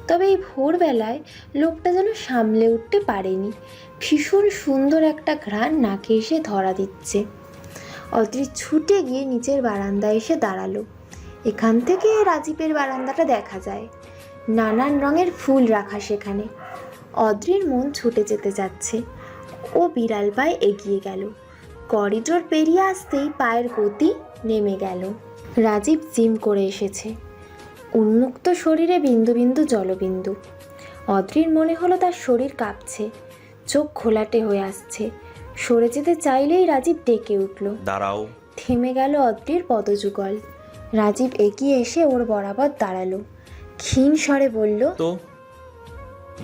তবে এই ভোরবেলায় লোকটা যেন সামলে উঠতে পারেনি। ভীষণ সুন্দর একটা ঘ্রাণ নাকে এসে ধরা দিচ্ছে। অদ্রি ছুটে গিয়ে নিচের বারান্দায় এসে দাঁড়ালো। এখান থেকে রাজীবের বারান্দাটা দেখা যায়। নানান রঙের ফুল রাখা সেখানে। অদ্রির মন ছুটে যেতে যাচ্ছে। ও বিড়াল পায়ে এগিয়ে গেল। করিডোর পেরিয়ে আসতেই পায়ের গতি নেমে গেল। রাজীব জিম করে এসেছে। উন্মুক্ত শরীরে বিন্দু বিন্দু জলবিন্দু। অদ্রির মনে হলো তার শরীর কাঁপছে, চোখ ঘোলাটে হয়ে আসছে। সরে যেতে চাইলেই রাজীব ডেকে উঠল। দাঁড়াও। থেমে গেল অদ্রির পদযুগল। রাজীব এগিয়ে এসে ওর বরাবর দাঁড়ালো। ক্ষীণ স্বরে বলল, তো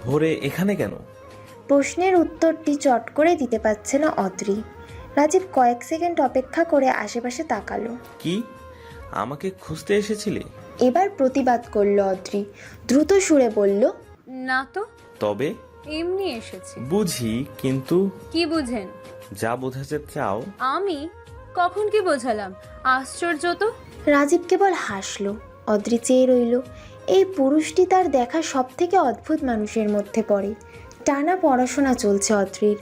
ভোরে এখানে কেন? প্রশ্নের উত্তরটি চট করে দিতে পারছে না অদ্রি। রাজীব কয়েক সেকেন্ড অপেক্ষা করে আশেপাশে তাকালো। কি আমাকে খুঁজতে এসেছিলে? এবার প্রতিবাদ করল অদ্রি। দ্রুত সুরে বলল, না তো, তবে এমনি এসেছি। বুঝি, কিন্তু কি বুঝেন? যা বোঝাতে চাও। আমি কখন কি বোঝালাম? আশ্চর্য তো। রাজীব কেবল হাসল। অদ্রি চেয়ে রইল। এই পুরুষটি তার দেখা সব থেকে অদ্ভুত মানুষের মধ্যে পড়ে। টানা পড়াশোনা চলছে অদ্রির।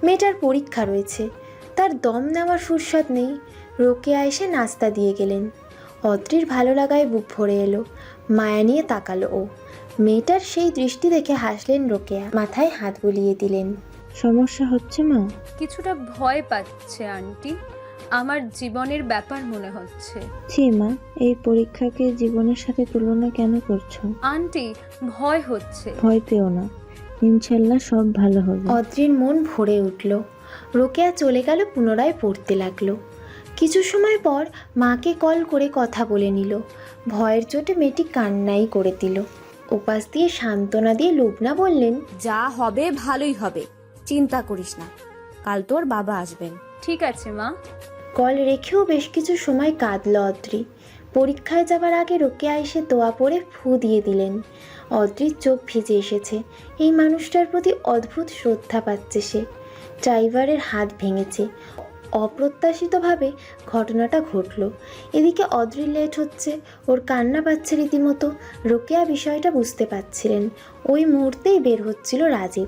মেয়েটার পরীক্ষা রয়েছে, তার দম নেওয়ার ফুরসত নেই। রোকেয়া এসে নাস্তা দিয়ে গেলেন। অদ্রির ভালো লাগায় বুক ভরে এলো। মায়া নিয়ে তাকালো ও। মেয়েটার সেই দৃষ্টি দেখে হাসলেন রোকেয়া, মাথায় হাত বুলিয়ে দিলেন। সমস্যা হচ্ছে মা? কিছুটা ভয় পাচ্ছে আন্টি। আমার জীবনের ব্যাপার মনে হচ্ছে। ছি মা, এই পরীক্ষাকে জীবনের সাথে তুলনা কেন করছো? আন্টি, ভয় হচ্ছে। ভয় পেও না, ইনশাল্লাহ সব ভালো হবে। অদ্রির মন ভরে উঠল। রোকেয়া চলে গেল, পুনরায় পড়তে লাগলো। কিছু সময় পর মাকে কল করে কথা বলে নিল। ভয়ের চোটে মেয়েটি কান্নাই করে দিল। ওপাশ দিয়ে সান্ত্বনা দিয়ে লুবনা বললেন, যা হবে ভালোই হবে, চিন্তা করিস না, কাল তোর বাবা আসবেন। ঠিক আছে মা। কল রেখেও বেশ কিছু সময় কাঁদল অদ্রি। পরীক্ষায় যাবার আগে রোকেয়া এসে দোয়া পড়ে ফু দিয়ে দিলেন। অদ্রির চোখ ভিজে এসেছে। এই মানুষটার প্রতি অদ্ভুত শ্রদ্ধা পাচ্ছে সে। ড্রাইভারের হাত ভেঙেছে। অপ্রত্যাশিতভাবে ঘটনাটা ঘটল। এদিকে অদ্রির লেট হচ্ছে, ওর কান্না পাচ্ছে রীতিমতো। রোকেয়া বিষয়টা বুঝতে পারছিলেন। ওই মুহূর্তেই বের হচ্ছিল রাজীব।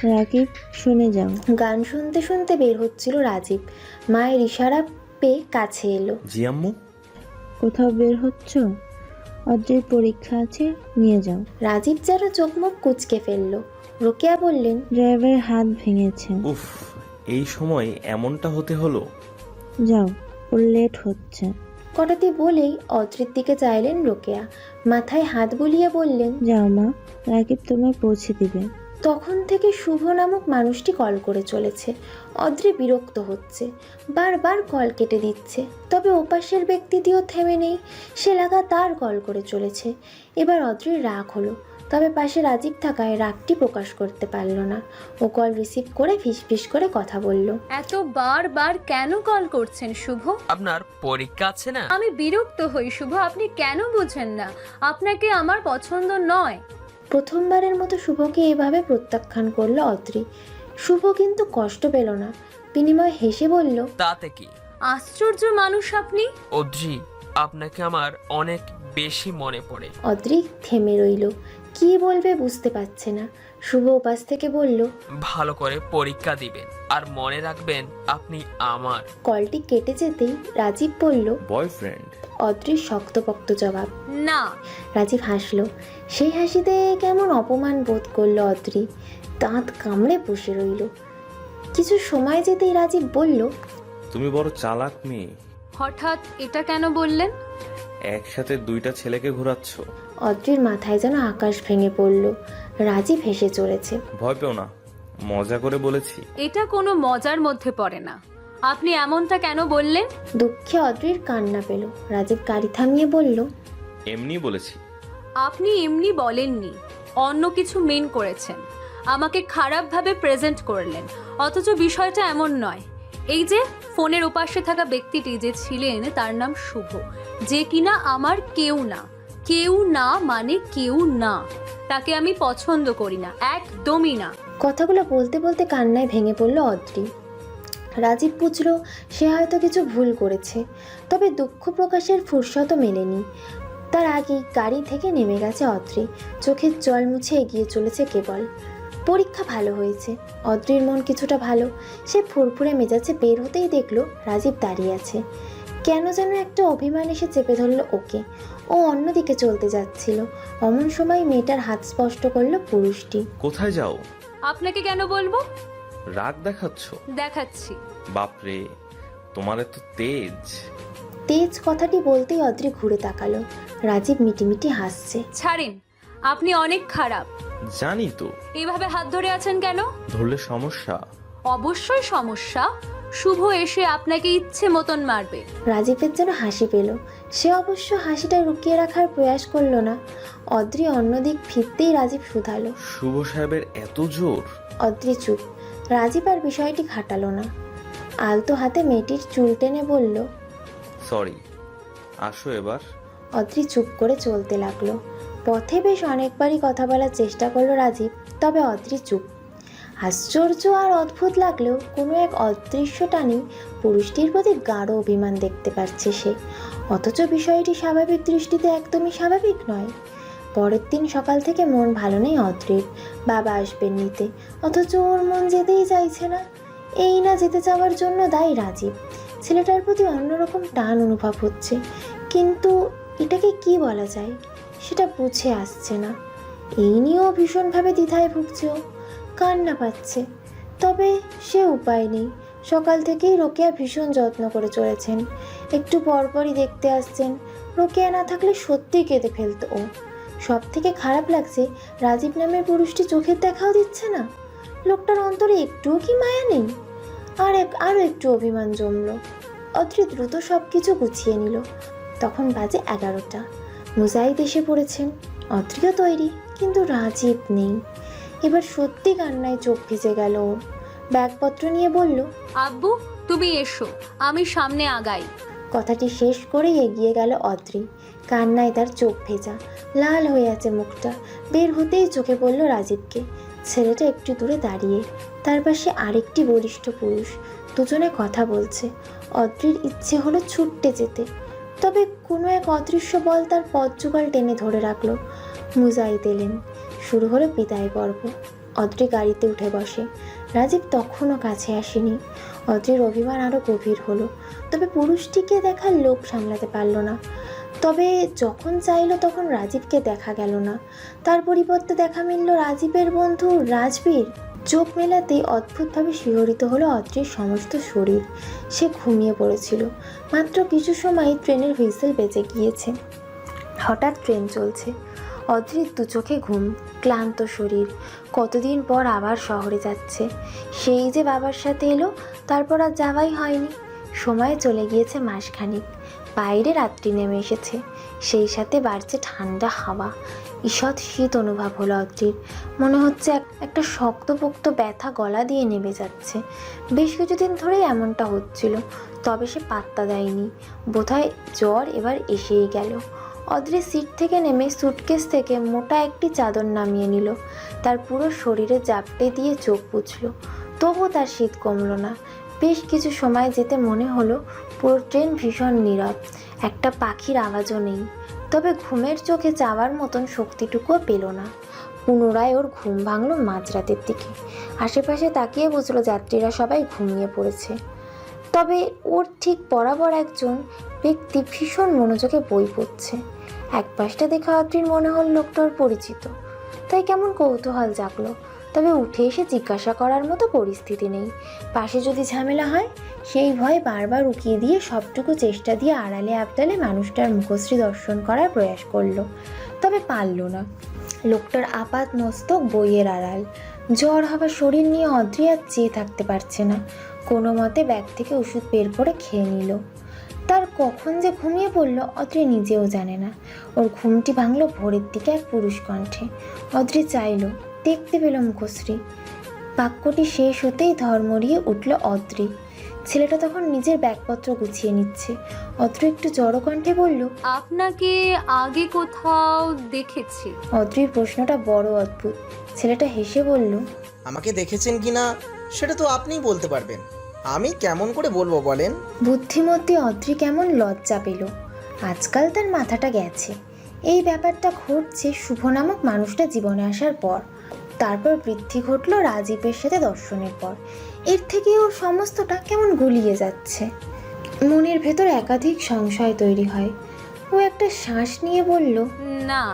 রাকিব, শুনে যাও। গান শুনতে শুনতে বের হচ্ছিল রাজীব। মায়ের ইশারা পেয়ে কাছে এলো। জি আম্মু। কোথাও বের হচ্ছ? অদ্রির পরীক্ষা আছে, নিয়ে যাও। রাজীব যেন চোখ মুখ কুঁচকে ফেলল। রোকেয়া বললেন, ড্রাইভারের হাত ভেঙেছে। উফ, এই সময় এমনটা হতে হলো। যাও, ওর লেট হচ্ছে। কথাটি বলেই অদ্রির দিকে চাইলেন রোকেয়া। মাথায় হাত বুলিয়ে বললেন, যাও মা, রাকিব তোমায় পৌঁছে দিবে। তখন থেকে শুভ নামক মানুষটি কল করে চলেছে। অদ্রি বিরক্ত হচ্ছে, বারবার কল কেটে দিচ্ছে। তবে ওপাশের ব্যক্তিটিও থেমে নেই, সে লাগাতার কল করে চলেছে। এবার অদ্রির রাগ হলো, তবে পাশে রাজীব থাকায় রাগটি প্রকাশ করতে পারল না। ও কল রিসিভ করে ফিসফিস করে কথা বলল, এত বারবার কেন কল করছেন শুভ? আপনার পরীক্ষা আছে না? আমি বিরক্ত হই শুভ, আপনি কেন বুঝেন না? আপনাকে আমার পছন্দ নয়। প্রথমবারের মতো শুভকে এভাবে প্রত্যাখ্যান করলো অদ্রি। শুভ কিন্তু কষ্ট পেল না। বিনিময়ে হেসে বলল, তাতে কি? আশ্চর্য মানুষ আপনি। অদ্রি, আপনাকে আমার অনেক বেশি মনে পড়ে। অদ্রি থেমে রইল, কি বলবে বুঝতে পারছে না। শুভ উপাস থেকে বলল, ভালো করে পরীক্ষা দিবেন আর মনে রাখবেন আপনি আমার। কলটি কেটে যেতেই রাজীব বলল, বয়ফ্রেন্ড? অদ্রির শক্তপোক্ত জবাব। না। রাজীব হাসলো, সেই হাসিতে কেমন অপমান বোধ করলো অদ্রি। দাঁত কামড়ে বসে রইল। কিছু সময় যেতেই রাজীব বলল, তুমি বড় চালাক মেয়ে। হঠাৎ এটা কেন বললেন? একসাথে দুইটা ছেলেকে ঘোরাচ্ছ। অদ্রির মাথায় যেন আকাশ ভেঙে পড়ল। রাজীব হেসে চলেছে। ভয় পেও না, মজা করে বলেছি। এটা কোনো মজার মধ্যে পড়ে না। আপনি এমনটা কেন বললেন? দুঃখে অদ্রির কান্না পেল। রাজীব গাড়ি থামিয়ে বলল, এমনি বলেছি। আপনি এমনি বলেননি, অন্য কিছু মেন করেছেন। আমাকে খারাপভাবে প্রেজেন্ট করলেন, অথচ বিষয়টা এমন নয়। এই যে ফোনের ওপাশে থাকা ব্যক্তিটি যে ছিলেন তার নাম শুভ, যে কিনা আমার কেউ না। কেউ না মানে কেউ না। তাকে আমি পছন্দ করি না, একদমই না। কথাগুলো বলতে বলতে কান্নায় ভেঙে পড়ল অদ্রি। রাজীব বুঝল সে হয়তো কিছু ভুল করেছে, তবে দুঃখ প্রকাশের ফুরসতও মেলেনি। তার আগেই গাড়ি থেকে নেমে গেছে অদ্রি। চোখের জল মুছে এগিয়ে চলেছে কেবল। পরীক্ষা ভালো হয়েছে। অদ্রির মন কিছুটা ভালো। সে ফুরফুরে মেজাজে বের হতেই দেখলো রাজীব দাঁড়িয়ে আছে। কেন যেন একটা অভিমান এসে চেপে ধরলো ওকে। ও অন্যদিকে চলতে যাচ্ছিল। অমন সময় মেয়েটার হাত স্পষ্ট করলো পুরুষটি। কোথায় যাও? আপনাকে কেন বলবো? রাগ দেখাচ্ছ? দেখাচ্ছি। বাপরে, তোমার এত তেজ। তেজ কথাটি বলতেই অদ্রি ঘুরে তাকালো। রাজীব মিটিমিটি হাসছে। ছাড়েন, আপনি অনেক খারাপ। জানি তো। এইভাবে হাত ধরে আছেন কেন? ধরলে সমস্যা? অবশ্যই সমস্যা। শুভ এসে আপনাকে ইচ্ছে মতন মারবে। রাজীবের যেন হাসি পেল। সে অবশ্য হাসিটা লুকিয়ে রাখার প্রয়াস করলো না। অদ্রি অন্যদিক ফিরতেই রাজীব শুধালো, শুভ সাহেবের এত জোর? অদ্রি চুপ। রাজীব আর বিষয়টি ঘাটালো না। আলতো হাতে মেয়েটির চুল টেনে বলল, সরি, আসো এবার। অদ্রি চুপ করে চলতে লাগলো। পথে বেশ অনেকবারই কথা বলার চেষ্টা করলো রাজীব, তবে অদ্রি চুপ। আশ্চর্য আর অদ্ভুত লাগলেও কোনো এক অদৃশ্য টানি পুরুষটির প্রতি গাঢ় অভিমান দেখতে পাচ্ছে সে। অথচ বিষয়টি স্বাভাবিক দৃষ্টিতে একদমই স্বাভাবিক নয়। পরের দিন সকাল থেকে মন ভালো নেই অদ্রির। বাবা আসবেন নিতে, অথচ ওর মন যেতেই চাইছে না। এই না যেতে চাওয়ার জন্য দায়ী রাজীব। ছেলেটার প্রতি অন্যরকম টান অনুভব হচ্ছে, কিন্তু এটাকে কি বলা যায় সেটা বুঝে আসছে না। এই নিয়েও ভীষণভাবে দ্বিধায় ভুগছে ও। কান্না পাচ্ছে, তবে সে উপায় নেই। সকাল থেকেই রোকেয়া ভীষণ যত্ন করে চলেছেন। একটু পরপরই দেখতে আসছেন। রোকেয়া না থাকলে সত্যিই কেঁদে ফেলতো ও। সব থেকে খারাপ লাগছে রাজীব নামের পুরুষটি চোখের দেখাও দিচ্ছে না। লোকটার অন্তরে একটুও কি মায়া নেই? আরও একটু অভিমান জমল। অদ্রি দ্রুত সব কিছু গুছিয়ে নিল। তখন বাজে 11টা। মুজাহিদ এসে পড়েছেন। অদ্রিও তৈরি, কিন্তু রাজীব নেই। এবার সত্যি কান্নায় চোখ ভিজে গেল ওর। ব্যাগপত্র নিয়ে বলল, আব্বু তুমি এসো, আমি সামনে আগাই। কথাটি শেষ করেই এগিয়ে গেল অদ্রি। কান্নায় তার চোখ ভেজা, লাল হয়ে আছে মুখটা। বের হতেই চোখে পড়ল রাজীবকে। ছেলেটা একটু দূরে দাঁড়িয়ে, তার পাশে আরেকটি বলিষ্ঠ পুরুষ। দুজনে কথা বলছে। অদ্রির ইচ্ছে হলো ছুটতে যেতে, তবে কোনো এক অদৃশ্য বল তার পথ যুগল টেনে ধরে রাখলো। মুজাহিদ এলেন। শুরু হলো বিদায় পর্ব। অদ্রি গাড়িতে উঠে বসে। রাজীব তখনও কাছে আসেনি। অদ্রির অভিমান আরও গভীর হলো, তবে পুরুষটিকে দেখার লোভ সামলাতে পারল না। তবে যখন চাইলো তখন রাজীবকে দেখা গেল না। তার পরিবর্তে দেখা মিলল রাজীবের বন্ধু রাজবীর। চোখ মেলাতেই অদ্ভুতভাবে শিহরিত হলো অদ্রির সমস্ত শরীর। সে ঘুমিয়ে পড়েছিল। মাত্র কিছু সময় ট্রেনের হুইসেল বেজে গিয়েছে। হঠাৎ ট্রেন চলছে। অদ্রির দু চোখে ঘুম, ক্লান্ত শরীর। কতদিন পর আবার শহরে যাচ্ছে। সেই যে বাবার সাথে এলো, তারপর আর যাওয়াই হয়নি। সময় চলে গিয়েছে মাসখানিক। বাইরে রাত্রি নেমে এসেছে, সেই সাথে বাড়ছে ঠান্ডা হাওয়া। ঈষৎ শীত অনুভব হলো অদ্রির। মনে হচ্ছে একটা শক্তপোক্ত ব্যথা গলা দিয়ে নেমে যাচ্ছে। বেশ কিছুদিন ধরেই এমনটা হচ্ছিল, তবে সে পাত্তা দেয়নি। বোধহয় জ্বর এবার এসেই গেল। অদ্রি সিট থেকে নেমে সুটকেস থেকে মোটা একটি চাদর নামিয়ে নিল। তার পুরো শরীরে জাপটে দিয়ে চোখ পুছল, তবুও তার শীত কমল না। বেশ কিছু সময় যেতে মনে হলো পুরো ট্রেন ভীষণ নীরব, একটা পাখির আওয়াজও নেই। তবে ঘুমের চোখে যাওয়ার মতন শক্তিটুকুও পেল না। পুনরায় ওর ঘুম ভাঙল মাঝরাতের দিকে। আশেপাশে তাকিয়ে বুঝলো যাত্রীরা সবাই ঘুমিয়ে পড়েছে। তবে ওর ঠিক বরাবর একজন ব্যক্তি ভীষণ মনোযোগে বই পড়ছে। এক পাশটা দেখে অদ্রির মনে হল লোকটা ওর পরিচিত, তাই কেমন কৌতূহল জাগলো। তবে উঠে এসে জিজ্ঞাসা করার মতো পরিস্থিতি নেই। পাশে যদি ঝামেলা হয় সেই ভয় বারবার উকিয়ে দিয়ে সবটুকু চেষ্টা দিয়ে আড়ালে আবদালে মানুষটার মুখশ্রী দর্শন করার প্রয়াস করলো, তবে পারল না। লোকটার আপাত মস্তক বইয়ের আড়াল, জ্বর হওয়া শরীর নিয়ে অদ্রি আর চেয়ে থাকতে পারছে না। কোনো মতে ব্যাগ থেকে ওষুধ বের করে খেয়ে নিল। তার কখন যে ঘুমিয়ে পড়ল অদ্রি নিজেও জানে না। ওর ঘুমটি ভাঙল ভোরের দিকে এক পুরুষ কণ্ঠে। অদ্রি চাইল, দেখতে পেল মুখশ্রী। বাক্যটি শেষ হতেই ধর্মড়িয়ে উঠল অদ্রি। ছেলেটা তখন নিজের ব্যাগপত্র গুছিয়ে নিচ্ছে। অদ্রি একটু জড়ো কণ্ঠে বলল, আপনাকে আগে কোথাও দেখেছি। অদ্রির প্রশ্নটা বড় অদ্ভুত। ছেলেটা হেসে বলল, আমাকে দেখেছেন কিনা সেটা তো আপনিই বলতে পারবেন, আমি কেমন করে বলবো বলেন। বুদ্ধিমতী অদ্রি কেমন লজ্জা পেল। আজকাল তার মাথাটা গেছে। এই ব্যাপারটা ঘটছে শুভ নামক মানুষটা জীবনে আসার পর। তারপর বৃদ্ধি ঘটল রাজীবের সাথে দর্শনের পর। এর থেকে ওর সমস্তটা কেমন গুলিয়ে যাচ্ছে। মনের ভেতর একাধিক সংশয় তৈরি হয়। ও একটা শ্বাস নিয়ে বলল, না,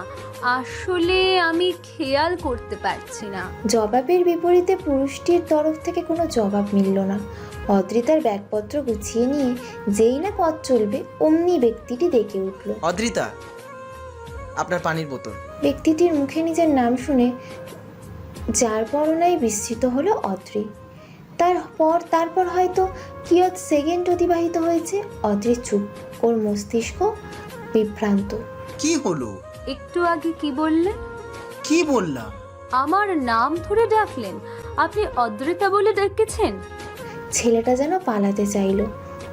আসলে আমি খেয়াল করতে পারছি না। জবাবের বিপরীতে পুরুষটির তরফ থেকে কোনো জবাব মিলল না। অদ্রি তার ব্যাগপত্র গুছিয়ে নিয়ে যেই না পথ চলবে অমনি ব্যক্তিটি ডেকে উঠল, অদ্রিতা, আপনার পানির বোতল। ব্যক্তিটির মুখে নিজের নাম শুনে যার পরনায় বিস্মিত হলো অদ্রি। তারপর হয়তো কিয়ৎ সেকেন্ড অতিবাহিত হয়েছে। অদ্রি চুপ, ওর মস্তিষ্ক বিভ্রান্ত। কি হলো? একটু আগে কি বললেন? কি বললাম? আমার নাম ধরে ডাকলেন। আপনি অদ্রিতা বলে ডেকেছেন? ছেলেটা যেন পালাতে চাইল।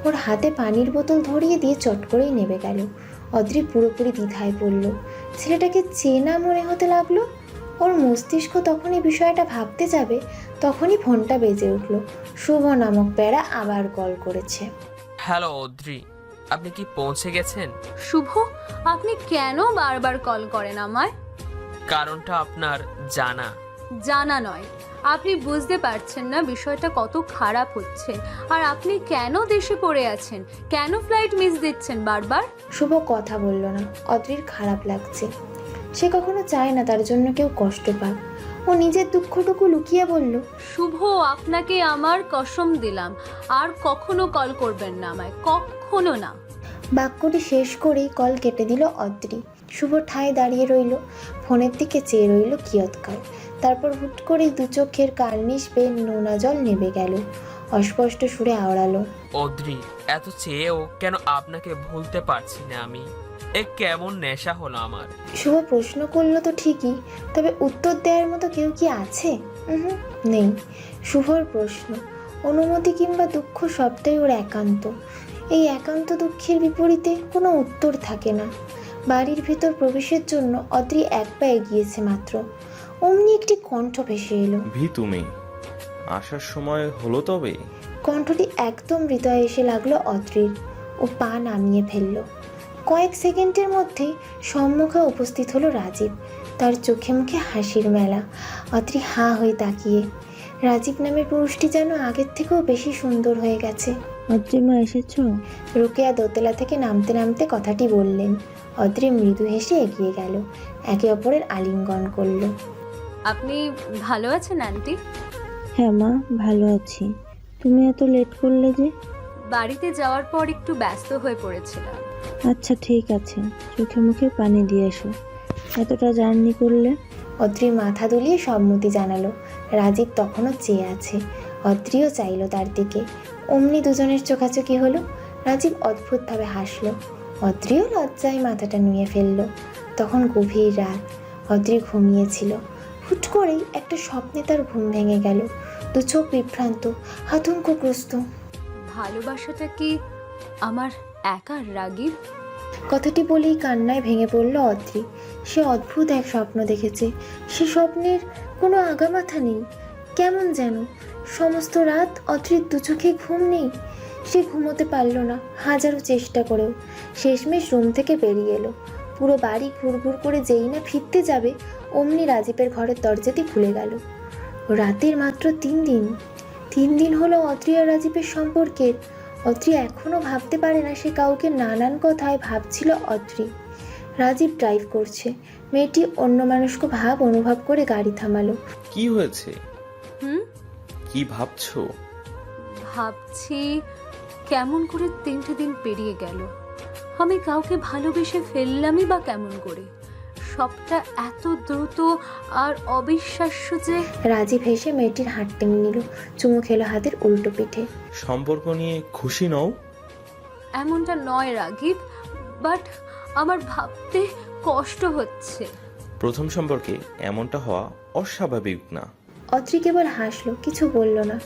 ওর হাতে পানির বোতল ধরিয়ে দিয়ে চট করেই নেমে গেল। অদ্রি পুরোপুরি দ্বিধায় পড়ল। ছেলেটাকে চেনা মনে হতে লাগলো। ওর মস্তিষ্ক তখনই বিষয়টা ভাবতে যাবে তখনই ফোনটা বেজে উঠল। শুভ নামক প্যারা আবার কল করেছে। হ্যালো অদ্রি, আপনি কি পৌঁছে গেছেন? শুভ, আপনি কেন বারবার কল করেন আমায়? কারণটা আপনার জানা। জানা নয়, আপনি বুঝতে পারছেন না বিষয়টা কত খারাপ হচ্ছে। আর আপনি কেন দেশে পড়ে আছেন, কেন ফ্লাইট মিস দিচ্ছেন বারবার? শুভ কথা বলল না। অদ্রির খারাপ লাগছে। সে কখনো চায় না তার জন্য কেউ কষ্ট পাক। ও নিজের দুঃখটুকু লুকিয়ে বলল, শুভ, আপনাকে আমার কসম দিলাম আর কখনো কল করবেন না আমায়, কখনো না। বাক্যটি শেষ করেই কল কেটে দিল অদ্রি। শুভ ঠায় দাঁড়িয়ে রইল, ফোনের দিকে চেয়ে রইল কিয়ৎকাল। তারপর হুট করেই দু চোখের কার্নিশ বেয়ে নোনা জল নেমে গেল। অস্পষ্ট সুরে আওড়ালো, অদ্রি, এত চেয়েও কেন আপনাকে ভুলতে পারছি না আমি? এ কেমন নেশা হলো আমার। শুভ প্রশ্ন করলো তো ঠিকই, তবে উত্তর দেওয়ার মতো কেউ কি আছে? নেই। শুভর প্রশ্ন, অনুমতি কিংবা দুঃখ সবটাই ওর একান্ত। এই একান্ত দুঃখের বিপরীতে কোনো উত্তর থাকে না। বাড়ির ভিতর প্রবেশের জন্য অদ্রি এক পা এগিয়েছে মাত্র, অমনি একটি কণ্ঠ ভেসে এলো। তুমি আসার সময় হলো তবে? কণ্ঠটি একদম হৃদয়ে এসে লাগলো অদ্রির। ও পা নামিয়ে ফেলল। কয়েক সেকেন্ডের মধ্যেই সম্মুখে উপস্থিত হলো রাজীব। তার চোখে মুখে হাসির মেলা। অদ্রি হাঁ হয়ে তাকিয়ে। রাজীব নামের পুরুষটি যেন আগের থেকেও বেশি সুন্দর হয়ে গেছে। অদ্রি মা এসেছ? রোকেয়া দোতলা থেকে নামতে নামতে কথাটি বললেন। অদ্রি মৃদু হেসে এগিয়ে গেল, একে অপরের আলিঙ্গন করল। আপনি ভালো আছেন আন্টি? হ্যাঁ মা, ভালো আছি। তুমি এত লেট করলে যে? বাড়িতে যাওয়ার পর একটু ব্যস্ত হয়ে পড়েছিলাম। আচ্ছা ঠিক আছে, চোখে মুখে পানি দিয়ে এসো। এতটা জার্নি করলে? অদ্রি মাথা দুলিয়ে সম্মতি জানালো। রাজীব তখনও চেয়ে আছে। অদ্রিও চাইল তার দিকে। অমনি দুজনের চোখাচোখি হলো। রাজীব অদ্ভুতভাবে হাসল। অদ্রিও লজ্জায় মাথাটা নুয়ে ফেলল। তখন গভীর রাত। অদ্রি ঘুমিয়েছিল। হুট করেই একটা স্বপ্নে তার ঘুম ভেঙে গেল। দু চোখ বিভ্রান্ত, আতঙ্কগ্রস্ত। ভালোবাসাটা কি আমার একার, রাগীব? কথাটি বলেই কান্নায় ভেঙে পড়ল অদ্রি। সে অদ্ভুত এক স্বপ্ন দেখেছে। সে স্বপ্নের কোনো আগামাথা নেই। কেমন যেন সমস্ত রাত অদ্রির দু চোখে ঘুম নেই। সে ঘুমোতে পারল না হাজারো চেষ্টা করেও। শেষমেশ রুম থেকে বেরিয়ে এলো। পুরো বাড়ি ঘুরঘুর করে যেই না ফিরতে যাবে অমনি রাজীবের ঘরের দরজাটি খুলে গেল। রাতের মাত্র 3 দিন হলো অদ্রি আর রাজীবের সম্পর্কের। অদ্রি এখনও ভাবতে পারে না সে কাউকে নানান কথায় ভাবছিল অদ্রি। রাজীব ড্রাইভ করছে। মেয়েটি অন্য মানুষকে ভাব অনুভব করে গাড়ি থামালো। কি হয়েছে? হুম, কি ভাবছো? ভাবছি কেমন করে 3টে দিন পেরিয়ে গেল। আমি কাউকে ভালোবেসে ফেললামই বা কেমন করে? সবটা এত দ্রুত আর অবিশ্বাস্য যে। রাজীব হেসে মেয়েটির হাত টেনে নিল, চুমু খেলো হাতের উল্টো পিঠে। সম্পর্ক নিয়ে খুশি নও? এমনটা নয় রাগীব, বাট আমার ভাবতে কষ্ট হচ্ছে। প্রথম সম্পর্কে এমনটা হওয়া অস্বাভাবিক না। অদ্রি কেবল হাসলো, কিছু বলল না।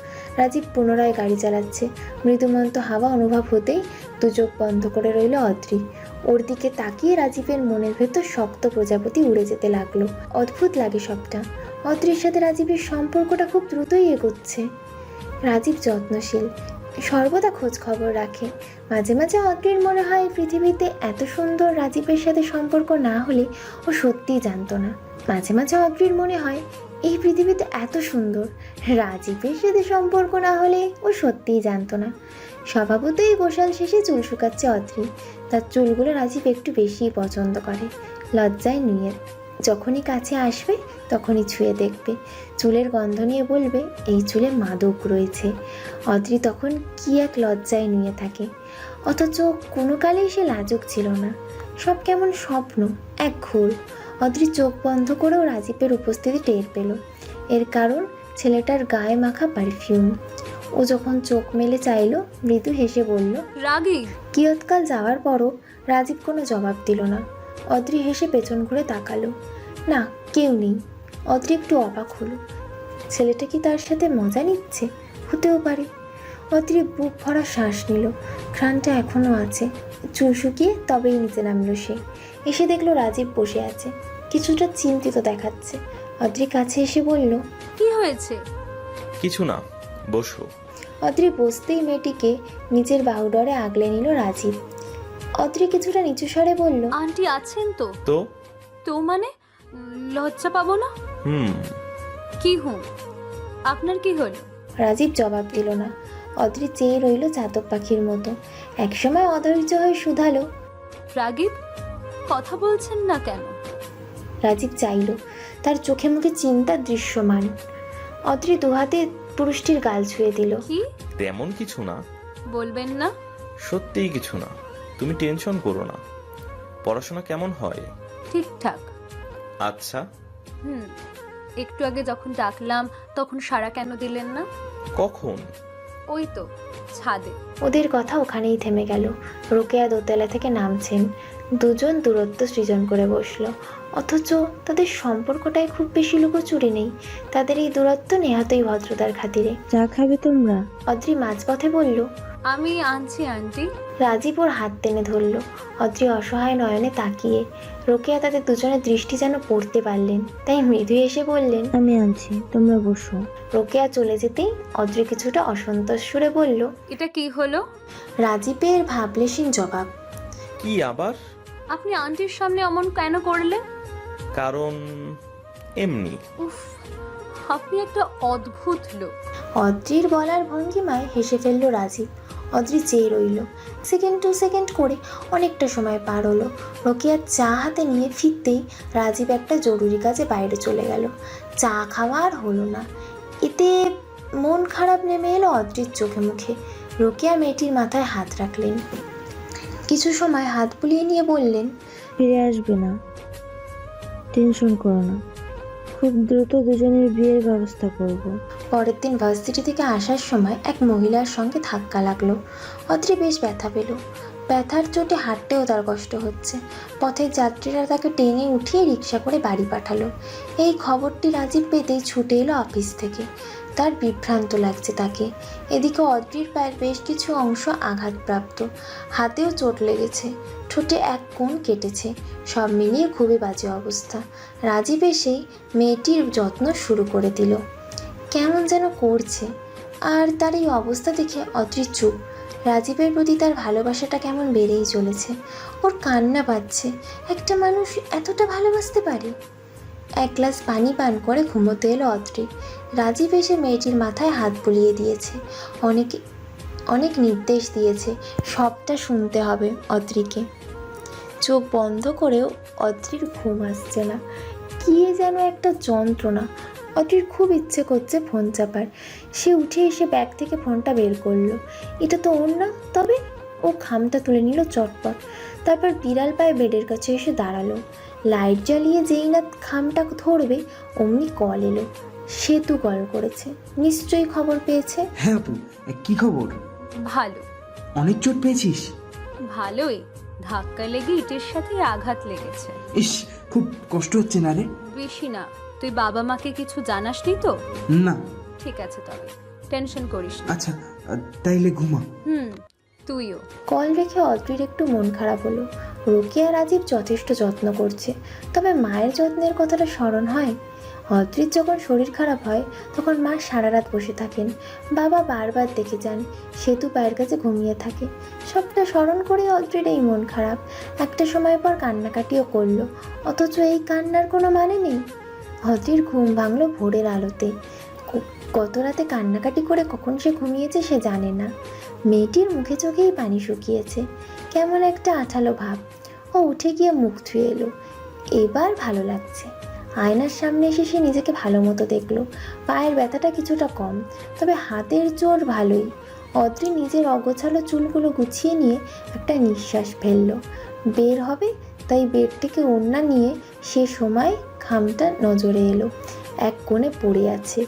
রাজীব পুনরায় গাড়ি চালাচ্ছে। মৃদুমন্ত হাওয়া অনুভব হতেই দু চোখ বন্ধ করে রইল অদ্রি। ওর দিকে তাকিয়ে রাজীবের মনের ভেতর শক্ত প্রজাপতি উড়ে যেতে লাগলো। অদ্ভুত লাগে সবটা। অদ্রির সাথে রাজীবের সম্পর্কটা খুব দ্রুতই এগোচ্ছে। রাজীব যত্নশীল, সর্বদা খোঁজ খবর রাখে। মাঝে মাঝে অদ্রির মনে হয় পৃথিবীতে এত সুন্দর রাজীবের সাথে সম্পর্ক না হলে ও সত্যিই জানতো না। মাঝে মাঝে অদ্রির মনে হয় এই পৃথিবীতে এত সুন্দর রাজীবের সাথে সম্পর্ক না হলে ও সত্যিই জানতো না। স্বভাবতই গোশাল শেষে চুল শুকাচ্ছে অদ্রি। তার চুলগুলো রাজীব একটু বেশিই পছন্দ করে। লজ্জায় নুয়ে যখনই কাছে আসবে তখনই ছুঁয়ে দেখবে, চুলের গন্ধ নিয়ে বলবে এই চুলে মাদক রয়েছে। অদ্রি তখন কি এক লজ্জায় নুয়ে থাকে। অথচ কোনো কালেই সে লাজুক ছিল না। সব কেমন স্বপ্ন, এক ঘোর। অদ্রি চোখ বন্ধ করেও রাজীবের উপস্থিতি টের পেল। এর কারণ ছেলেটার গায়ে মাখা পারফিউম। ও যখন চোখ মেলে চাইল, মৃদু হেসে বলল রাগীব। কিয়ৎকাল যাওয়ার পরও রাজীব কোনো জবাব দিল না। অদ্রি হেসে পেছন ঘুরে তাকালো। না, কেউ নেই। অদ্রি একটু অবাক হলো। ছেলেটা কি তার সাথে মজা নিচ্ছে? হতেও পারে। অদ্রি বুক ভরা শ্বাস নিল। ঘ্রাণটা এখনও আছে। চুল শুকিয়ে তবেই নিচে নামলো সে। এসে দেখলো রাজীব বসে আছে, কিছুটা চিন্তিত দেখাচ্ছে। অদ্রি কাছে এসে বলল কি হয়েছে? কিছু না, বসো। অদ্রি বসতেই মেয়েটিকে নিজের বাহুডরে আগলে নিল রাজীব। অদ্রি কিছুটা নিচু স্বরে বলল আন্টি আছেন তো? তো তো মানে লজ্জা পাবো না? কি হুম, আপনার কি হলো? রাজীব জবাব দিল না। অদ্রি চেয়ে রইল চাতক পাখির মতো। একসময় অধৈর্য হয়ে শুধালো রাগীব, কথা বলছেন না কেন? রাজীব চাইল, তার চোখে মুখে চিন্তার দৃশ্যমান। অদ্রি দুহাতে পুরুষটির গাল ছুঁয়ে দিল। কি? তেমন কিছু না। বলবেন না? সত্যিই কিছু না, তুমি টেনশন করো না। পড়াশোনা কেমন হয়? ঠিকঠাক। আচ্ছা। একটু আগে যখন ডাকলাম তখন সাড়া কেন দিলেন না? কখন? ওই তো ছাদে। ওদের কথা ওখানেই থেমে গেল। রোকেয়া দোতলা থেকে নামছেন। দুজন দূরত্ব সৃজন করে বসলো। অথচ তাদের সম্পর্কটায় খুব বেশি লুকোচুরি নেই। তাদের এই দূরত্ব নেহাতই ভদ্রতার খাতিরে। চা খাবে তোমরা? অদ্রি মাঝপথে বলল আমি আনছি আন্টি। রাজীব ওর হাত টেনে ধরল। অদ্রি অসহায় নয়নে তাকিয়ে। রোকেয়া তাদের দুজনের দৃষ্টি যেন পড়তে পারলেন, তাই মৃদু এসে বললেন আমি আনছি, তোমরা বসো। রোকেয়া চলে যেতেই অদ্রি কিছুটা অসন্তোষ সুরে বলল এটা কি হলো? রাজীবের ভাবলেশীন জবাব। কি আবার? আপনি আন্টির সামনে অমন কেন করলেন? কারণ এমনি। উফ, আপনি একটা অদ্ভুত লোক। অদ্রির বলার ভঙ্গিমায় হেসে ফেলল রাজীব। অদ্রি চেয়ে রইল। সেকেন্ড টু সেকেন্ড করে অনেকটা সময় পার হলো। রোকেয়া চা হাতে নিয়ে ফিরতেই রাজীব একটা জরুরি কাজে বাইরে চলে গেল। চা খাওয়া আর হলো না। এতে মন খারাপ নেমে এলো অদ্রির চোখে মুখে। রোকেয়া মেয়েটির মাথায় হাত রাখলেন। কিছু সময় হাত বুলিয়ে নিয়ে বললেন ফিরে আসবে না, টেনশন করো না, খুব দ্রুত দুজনের বিয়ের ব্যবস্থা করব। পরের দিন ভার্সিটি থেকে আসার সময় এক মহিলার সঙ্গে ধাক্কা লাগলো। অদ্রি বেশ ব্যথা পেল। ব্যথার চোটে হাঁটতেও তার কষ্ট হচ্ছে। পথের যাত্রীরা তাকে টেনে উঠিয়ে রিক্সা করে বাড়ি পাঠালো। এই খবরটি রাজীব পেতেই ছুটে এলো অফিস থেকে। তার বিভ্রান্ত লাগছে তাকে। এদিকে অদ্রির পায়ের বেশ কিছু অংশ আঘাতপ্রাপ্ত, হাতেও চোট লেগেছে, ঠোঁটে এক কোণ কেটেছে। সব মিলিয়ে খুবই বাজে অবস্থা। রাজীব এসেই মেয়েটির যত্ন শুরু করে দিল। কেমন যেন করছে। আর তার এই অবস্থা দেখে অদ্রি চুপ। রাজীবের প্রতি তার ভালোবাসাটা কেমন বেড়েই চলেছে। ওর কান্না পাচ্ছে। একটা মানুষ এতটা ভালোবাসতে পারে? এক গ্লাস পানি পান করে ঘুমোতে এলো অদ্রি। রাজীব এসে মেয়েটির মাথায় হাত বুলিয়ে দিয়েছে। অনেক নির্দেশ দিয়েছে, সবটা শুনতে হবে অদ্রিকে। চোখ বন্ধ করেও অদ্রির ঘুম আসছে না। কী যেন একটা যন্ত্রণা। অদ্রির খুব ইচ্ছে করছে ফোন চাপার। সে উঠে এসে ব্যাগ থেকে ফোনটা বের করলো। এটা তো ওর না। তবে ও খামটা তুলে নিল চটপট। তারপর বিড়াল পায়ে বেডের কাছে এসে দাঁড়ালো। লাইট জ্বালিয়ে যেই না খামটা ধরবে অমনি কল এলো। সেতু কল করেছে। নিশ্চয়ই খবর পেয়েছে। হ্যাঁ আপু, কি খবর? ভালো, অনেক চোট পেয়েছিস? ভালোই। ধাক্কা লেগে ইটের সাথে আঘাত লেগেছে। ইস, খুব কষ্ট হচ্ছে না রে? বেশি না। তুই বাবা মাকে কিছু জানাসনি তো? না। ঠিক আছে, তবে টেনশন করিস না। আচ্ছা, তাইলে ঘুমা। তুইও। কল রেখে অদ্রির একটু মন খারাপ হলো। রোকেয়া রাজীব যথেষ্ট যত্ন করছে, তবে মায়ের যত্নের কথাটা স্মরণ হয়? অদ্রির যখন শরীর খারাপ হয় তখন মা সারা রাত বসে থাকেন। বাবা বারবার দেখে যান, সেতু পায়ের কাছে ঘুমিয়ে থাকে। সবটা স্মরণ করে অদ্রির এই মন খারাপ। একটা সময় পর কান্নাকাটিও করলো, অথচ এই কান্নার কোনো মানে নেই। অদ্রির ঘুম ভাঙলো ভোরের আলোতে। গত রাতে কান্নাকাটি করে কখন সে ঘুমিয়েছে সে জানে না। মেয়েটির মুখে চোখেই পানি শুকিয়েছে, কেমন একটা আঠালো ভাব। ও উঠে গিয়ে মুখ ধুয়ে এলো। এবার ভালো লাগছে। আয়নার সামনে এসে সে নিজেকে ভালো মতো দেখলো। পায়ের ব্যথাটা কিছুটা কম, তবে হাতের জোর ভালোই। অদ্রি নিজের অগোছালো চুলগুলো গুছিয়ে নিয়ে একটা নিঃশ্বাস ফেলল। বের হবে, তাই বেড থেকে ওড়না নিয়ে সে সময় খামটা নজরে এলো। এক কোণে পড়ে আছে।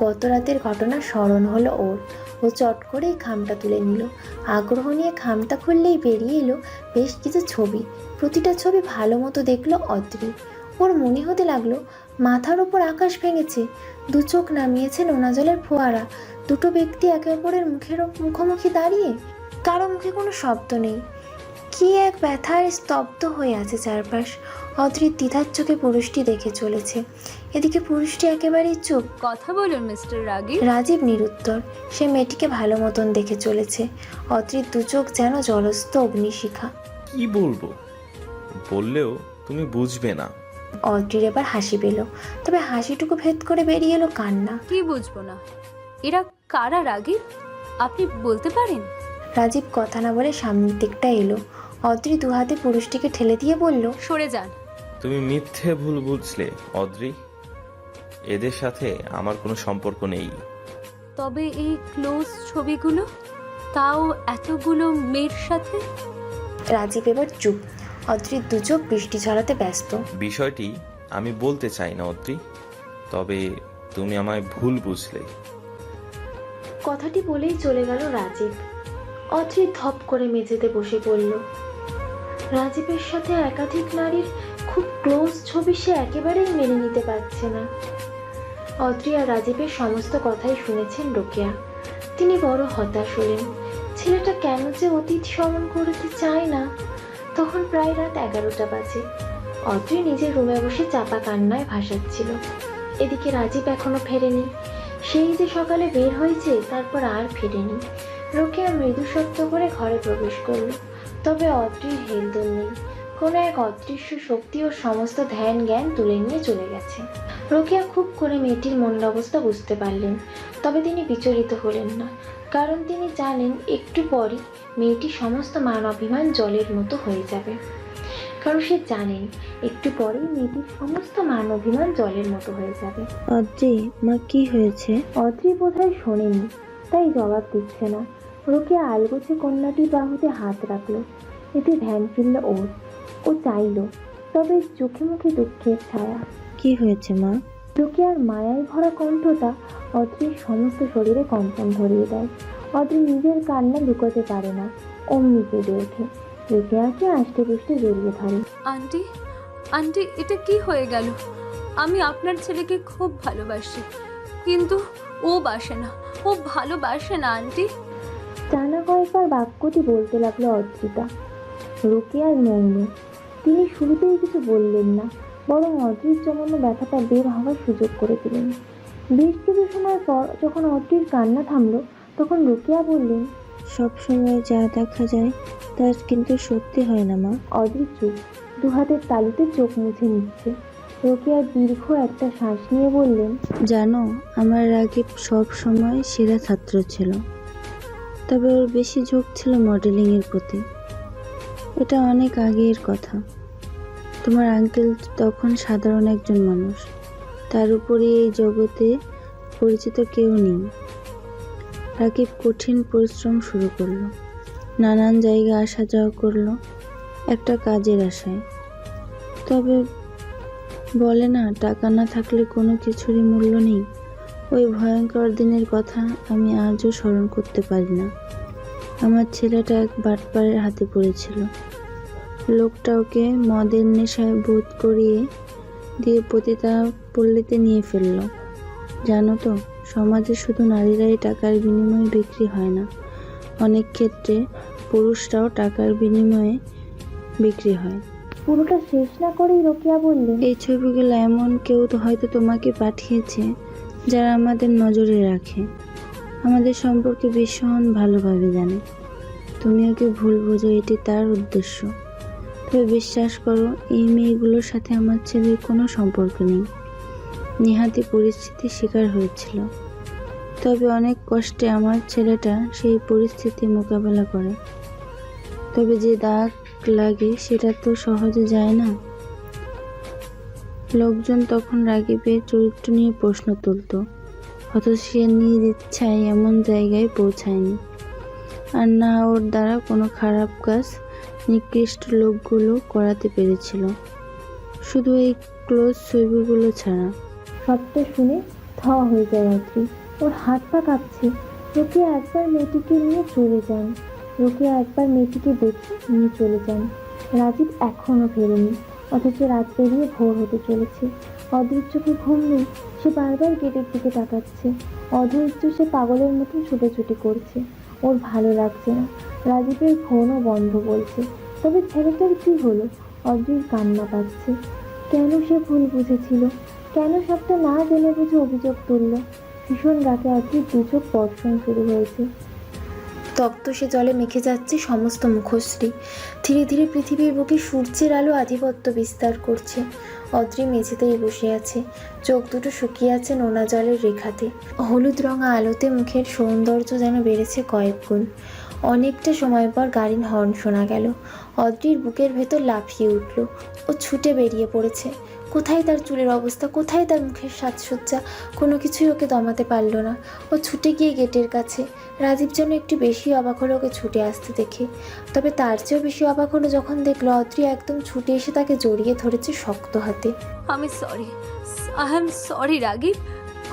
গত রাতের ঘটনা স্মরণ হলো ওর। ও চট করেই খামটা তুলে নিল। আগ্রহ নিয়ে খামটা খুললেই বেরিয়ে এলো বেশ কিছু ছবি। প্রতিটা ছবি ভালো মতো দেখলো অদ্রি। ওর মনে হতে লাগলো মাথার ওপর আকাশ ভেঙেছে। দু চোখ নামিয়েছে নোনা জলের ফোয়ারা। দুটো ব্যক্তি একে অপরের মুখোমুখি দাঁড়িয়ে। কারো মুখে কোনো শব্দ নেই। কি এক ব্যথায় স্তব্ধ হয়ে আছে চারপাশ। অদ্রির দ্বিধার চোখে পুরুষটি দেখে চলেছে। এদিকে পুরুষটি একেবারেই চুপ। কথা বলুন মিস্টার রাগীব। রাজীব নিরুত্তর। সে মেয়েটিকে ভালো মতন দেখে চলেছে। অদ্রির দু চোখ যেন জলস্থ অগ্নিশিখা। কি বলবো? বললেও তুমি বুঝবে না। অদ্রির এবার হাসি পেল, তবে হাসিটুকু ভেদ করে বেরিয়ে এলো কান্না। কি বুঝবো না? এরা কারা রাগীব? আপনি বলতে পারেন? রাজীব কথা না বলে সামনের দিকটা এলো। অদ্রি দু হাতে পুরুষটিকে ঠেলে দিয়ে বলল, সরে যান। তুমি মিথ্যে ভুল বুঝলে অদ্রি। এদের সাথে আমার কোনো সম্পর্ক নেই। তবে এই ক্লোজ ছবিগুলো, তাও এতগুলো মেয়ের সাথে? রাজীব এবার চুপ। অদ্রির দু চোখ বৃষ্টি ঝরাতে ব্যস্ত। বিষয়টি আমি বলতে চাই না অদ্রি, তবে তুমি আমায় ভুল বুঝলে। কথাটি বলেই চলে গেল রাজীব। অদ্রি ধপ করে মেঝেতে বসে পড়ল। রাজীবের সাথে একাধিক নারীর খুব ক্লোজ ছবি সে একেবারেই মেনে নিতে পারছে না। অদ্রি আর রাজীবের সমস্ত কথাই শুনেছেন রোকেয়া। তিনি বড় হতাশ হলেন। ছেলেটা কেন যে অতীত স্মরণ করতে চায় না। তখন প্রায় রাত 11টা বাজে। অদ্রি নিজের রুমে বসে চাপা কান্নায় ভাসাচ্ছিল। এদিকে রাজীব এখনো ফেরেনি। সেই যে সকালে বের হয়েছে, তারপর আর ফেরেনি। রোকেয়া মৃদু শব্দ করে ঘরে প্রবেশ করল, তবে অদ্রির হেলদোল নেই। কোনো এক অদৃশ্য শক্তি ওর সমস্ত ধ্যান জ্ঞান তুলে নিয়ে চলে গেছে। রোকেয়া খুব করে মেয়েটির মনের অবস্থা বুঝতে পারলেন, তবে তিনি বিচলিত হলেন না। কারণ তিনি জানেন একটু পরই মেয়েটির সমস্ত মান অভিমান জলের মতো হয়ে যাবে। কারণ সে জানেন একটু পরেই মেয়েটির সমস্ত মান অভিমান জলের মতো হয়ে যাবে। অদ্রি, মা কি হয়েছে? অদ্রি বোধহয় শোনেনি, তাই জবাব দিচ্ছে না। রোকেয়া আলগোছে কন্যাটির বাহুতে হাত রাখলো। এতে ধ্যান ফিরল ওর। ও চাইল, তবে চোখে মুখে দুঃখের ছায়া। কি হয়েছে মা? রোকেয়ার মায়ায় ভরা কণ্ঠটা অদ্রির সমস্ত শরীরে কম্পন ধরিয়ে দেয়। অদ্রি নিজের কান্না লুকোতে পারে না, অমনি কেঁদে ওঠে। রোকেয়াকে আষ্টে পুষ্টে জড়িয়ে ধরে। আন্টি, আন্টি, এটা কি হয়ে গেল? আমি আপনার ছেলেকে খুব ভালোবাসি, কিন্তু ও বাসে না, ও ভালোবাসে না আন্টি। টানা কয়েকবার বাক্যটি বলতে লাগলো অদ্রিতা। রোকেয়ার মৌন। তিনি শুরুতেই কিছু বললেন না, বরং অদ্রির জমানো ব্যথাটা বের হওয়ার সুযোগ করে দিলেন। বেশ কিছু সময় পর যখন অদ্রির কান্না থামলো তখন রোকেয়া বললেন, সব সময় যা দেখা যায় তা কিন্তু সত্যি হয় না মা। অদ্রি চুপ, দু হাতের তালুতে চোখ মুছে নিচ্ছে। রোকেয়া দীর্ঘ একটা শ্বাস নিয়ে বললেন, জানো আমার রাগীব সব সময় সেরা ছাত্র ছিল, তবে ওর বেশি ঝোঁক ছিল মডেলিংয়ের প্রতি। এটা অনেক আগের কথা। তোমার আঙ্কেল তখন সাধারণ একজন মানুষ, তার উপরে এই জগতে পরিচিত কেউ নেই। রাকিব কঠিন পরিশ্রম শুরু করলো, নানান জায়গা আসা যাওয়া করলো একটা কাজের আশায়। তবে বলে না, টাকা না থাকলে কোনো কিছুরই মূল্য নেই। ওই ভয়ঙ্কর দিনের কথা আমি আজও স্মরণ করতে পারি না। আমার ছেলেটা এক বাটপারের হাতে পড়েছিল। লোকটা ওকে মদের নেশায় বোধ করিয়ে দিয়ে পতিতা পল্লীতে নিয়ে ফেলল। জানো তো, সমাজে শুধু নারীরাই টাকার বিনিময়ে বিক্রি হয় না, অনেক ক্ষেত্রে পুরুষরাও টাকার বিনিময়ে বিক্রি হয়। পুরোটা শেষ না করেই রোকেয়া বললেন, এই ছবিগুলো এমন কেউ তো হয়তো তোমাকে পাঠিয়েছে যারা আমাদের নজরে রাখে, আমাদের সম্পর্কে ভীষণ ভালোভাবে জানে। তুমি ওকে ভুল বোঝো, এটি তার উদ্দেশ্য। তবে বিশ্বাস করো, এই মেয়েগুলোর সাথে আমার ছেলের কোনো সম্পর্ক নেই। নিহাতি পরিস্থিতির শিকার হয়েছিল, তবে অনেক কষ্টে আমার ছেলেটা সেই পরিস্থিতি মোকাবেলা করে। তবে যে দাগ লাগে সেটা তো সহজে যায় না। লোকজন তখন রাগীবের চরিত্র নিয়ে প্রশ্ন তুলত, অথচ সে নিজ ইচ্ছায় এমন জায়গায় পৌঁছায়নি। আর না ওর দ্বারা কোনো খারাপ কাজ নিকৃষ্ট লোকগুলো করাতে পেরেছিল, শুধু এই ক্লোজ ছবিগুলো ছাড়া। সবটা শুনে থ হয়ে যায় অদ্রি, ওর হাত পা কাঁপছে। রোকেয়া একবার মেয়েটিকে নিয়ে চলে যান, রোকেয়া একবার মেয়েটিকে দেখে নিয়ে চলে যান। রাজীব এখনও ফেরেনি, অথচ রাত পেরিয়ে ভোর হতে চলেছে। অদ্রির চোখে ঘুম নেই, সে বারবার গেটের দিকে তাকাচ্ছে। অধৈর্য সে পাগলের মতো ছুটোছুটি করছে। ওর ভালো লাগছে না। রাজীবের ফোনও বন্ধ বলছে। তবে ছেলেটার কী হলো? অদ্রির কান্না পাচ্ছে। কেন সে ভুল বুঝেছিল? কেন সবটা না জেনে বুঝে অভিযোগ তুলল? ভীষণ রাতে অদ্রির দু চোখ বর্ষণ শুরু হয়েছে। তপ্ত সে জলে মেখে যাচ্ছে সমস্ত মুখশ্রী। ধীরে ধীরে পৃথিবীর বুকে সূর্যের আলো আধিপত্য বিস্তার করছে। অদ্রি মেঝেতেই বসে আছে, চোখ দুটো শুকিয়ে আছে নোনা জলের রেখাতে। হলুদ রঙা আলোতে মুখের সৌন্দর্য যেন বেড়েছে কয়েক গুণ। অনেকটা সময় পর গাড়ির হর্ন শোনা গেল। অদ্রির বুকের ভেতর লাফিয়ে উঠল। ও ছুটে বেরিয়ে পড়েছে। কোথায় তার চুলের অবস্থা, কোথায় তার মুখের সাজসজ্জা, কোনো কিছুই ওকে দমাতে পারল না। ও ছুটে গিয়ে গেটের কাছে। রাজীব যেন একটু বেশি অবাক হলো ওকে ছুটে আসতে দেখে। তবে তার চেয়েও বেশি অবাক হলো যখন দেখলো অদ্রি একদম ছুটে এসে তাকে জড়িয়ে ধরেছে শক্ত হাতে। আমি sorry, I am sorry Ragib,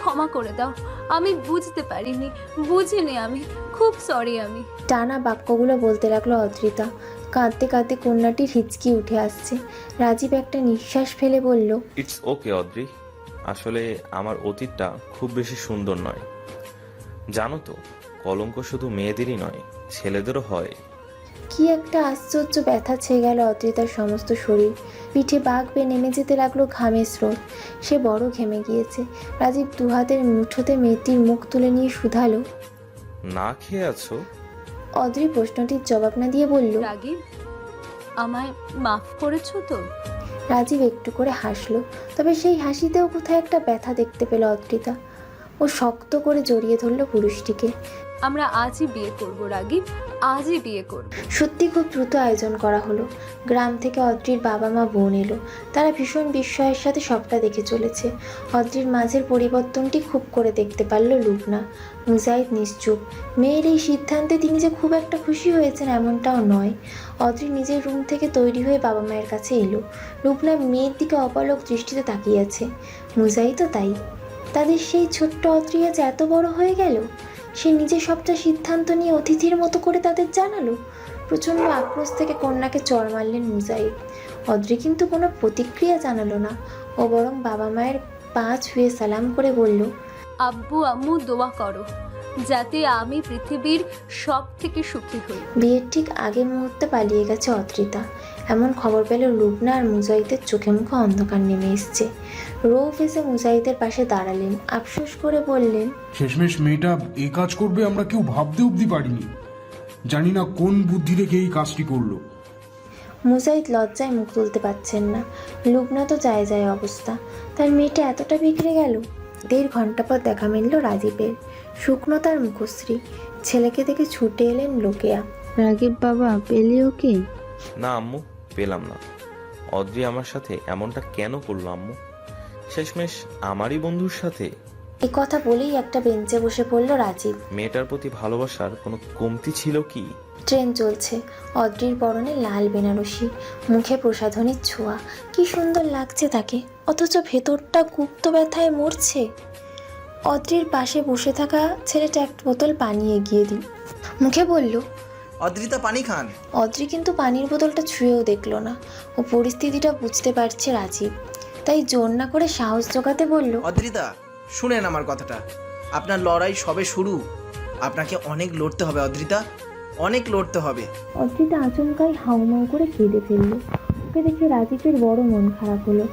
ক্ষমা করে দাও, আমি বুঝতে পারিনি, বুঝিনি, আমি খুব সরি। আমি টানা বাক্যগুলো বলতে লাগলো অদ্রিতা। কাঁদতে কাঁদতে কন্যাটির হিচকি উঠে আসছে। রাজীব একটা নিঃশ্বাস ফেলে বলল, ইটস ওকে অদ্রি, আসলে আমার অতীতটা খুব বেশি সুন্দর নয়। জানো তো, কলঙ্ক শুধু মেয়েদেরই নয়, ছেলেদেরও হয়। কি একটা আশ্চর্য ব্যথা ছেয়ে গেল অদ্রিতার সমস্ত শরীর। পিঠে বাঘ বেয়ে নেমে যেতে লাগলো ঘামের স্রোত। সে বড় ঘেমে গিয়েছে। রাজীব দু হাতের মুঠোতে মেয়েটির মুখ তুলে নিয়ে শুধালো, না খেয়ে আছো? অদ্রি প্রশ্নটির জবাব না দিয়ে বলল, রাগীব, আমায় মাফ করেছো তো? রাজীব একটু করে হাসলো। তবে সেই হাসিতেও কোথায় একটা ব্যথা দেখতে পেল অদ্রিতা। ও শক্ত করে জড়িয়ে ধরল পুরুষটিকে। আমরা আজই বিয়ে করব রাগীব, আজই বিয়ে করব। সত্যি খুব দ্রুত আয়োজন করা হলো। গ্রাম থেকে অদ্রির বাবা মা বোন এলো। তারা ভীষণ বিস্ময়ের সাথে সবটা দেখে চলেছে। অদ্রির মাঝের পরিবর্তনটি খুব করে দেখতে পারল লুবনা। মুজাহিদ নিশ্চুপ। মেয়ের এই সিদ্ধান্তে তিনি যে খুব একটা খুশি হয়েছেন এমনটাও নয়। অদ্রি নিজের রুম থেকে তৈরি হয়ে বাবা মায়ের কাছে এলো। লুবনা মেয়ের দিকে অপলক দৃষ্টিতে তাকিয়ে আছে। মুজাহিদও তাই। তাদের সেই ছোট্ট অদ্রি আজ এত বড় হয়ে গেল। সে নিজে সবটা সিদ্ধান্ত নিয়ে অতিথির মতো করে তাদের জানালো। প্রচণ্ড আক্রোশ থেকে কন্যাকে চড় মারলেন মুজাহিদ। অদ্রি কিন্তু কোনো প্রতিক্রিয়া জানালো না। ও বরং বাবা মায়ের পা ছুঁয়ে সালাম করে বলল, আব্বু আম্মু দোয়া করো, যাতে আমি পৃথিবীর সব থেকে সুখী হই। বিয়ের ঠিক আগে মুহূর্তে পালিয়ে গেছে অদ্রিতা। এমন খবর পেল লুবনা আর মুজাহিদের চোখে মুখে অন্ধকার নেমে এসছে। রৌফ এসে মুজাহিদের পাশে দাঁড়ালেন, আফসোস করে বললেন, শেষমেশ মেয়েটা এই কাজ করবে আমরা কেউ ভাবতে অবধি পারিনি। জানি না কোন বুদ্ধি রেখে এই কাজটি করলো। মুজাহিদ লজ্জায় মুখ তুলতে পারছেন না। লুবনা তো যায় যায় অবস্থা, তার মেয়েটা এতটা বিগড়ে গেল। 1.5 ঘন্টা পর দেখা মিলল রাজীবের। শুকনো তার মুখশ্রী, ছেলেকে দেখে ছুটে এলেন লোকেয়া। রাগীব বাবা, পেলি ওকে? না আম্মু, পেলাম না। অদ্রি আমার সাথে এমনটা কেন করলো আম্মু? শেষমেশ আমারই বন্ধুর সাথে। এই কথা বলেই একটা বেঞ্চে বসে পড়ল রাজীব। মেয়েটার প্রতি ভালোবাসার কোনো কমতি ছিল কি? ট্রেন চলছে, অদ্রির পরনে লাল বেনারসি, মুখে প্রসাধনীর ছোঁয়া, কি সুন্দর লাগছে তাকে, অথচ ভেতরটা গুপ্ত ব্যথায় মরছে। অদ্রির পাশে বসে থাকা ছেলেটা এক বোতল পানি এগিয়ে দিল, মুখে বলল, অদ্রিতা পানি খান। অদ্রি কিন্তু পানির বোতলটা ছুঁয়েও দেখলো না। ও পরিস্থিতিটা বুঝতে পারছে রাজীব, তাই জোর না করে সাহস জোগাতে বলল, অদ্রিতা শুনেন আমার কথাটা, আপনার লড়াই সবে শুরু। আপনাকে অনেক লড়তে হবে অদ্রিতা, অনেক লড়তে হবে। অদ্রিতা আচমকাই হাউমাউ করে কেঁদে ফেলল। ওকে দেখে রাজীবের বড় মন খারাপ হলো।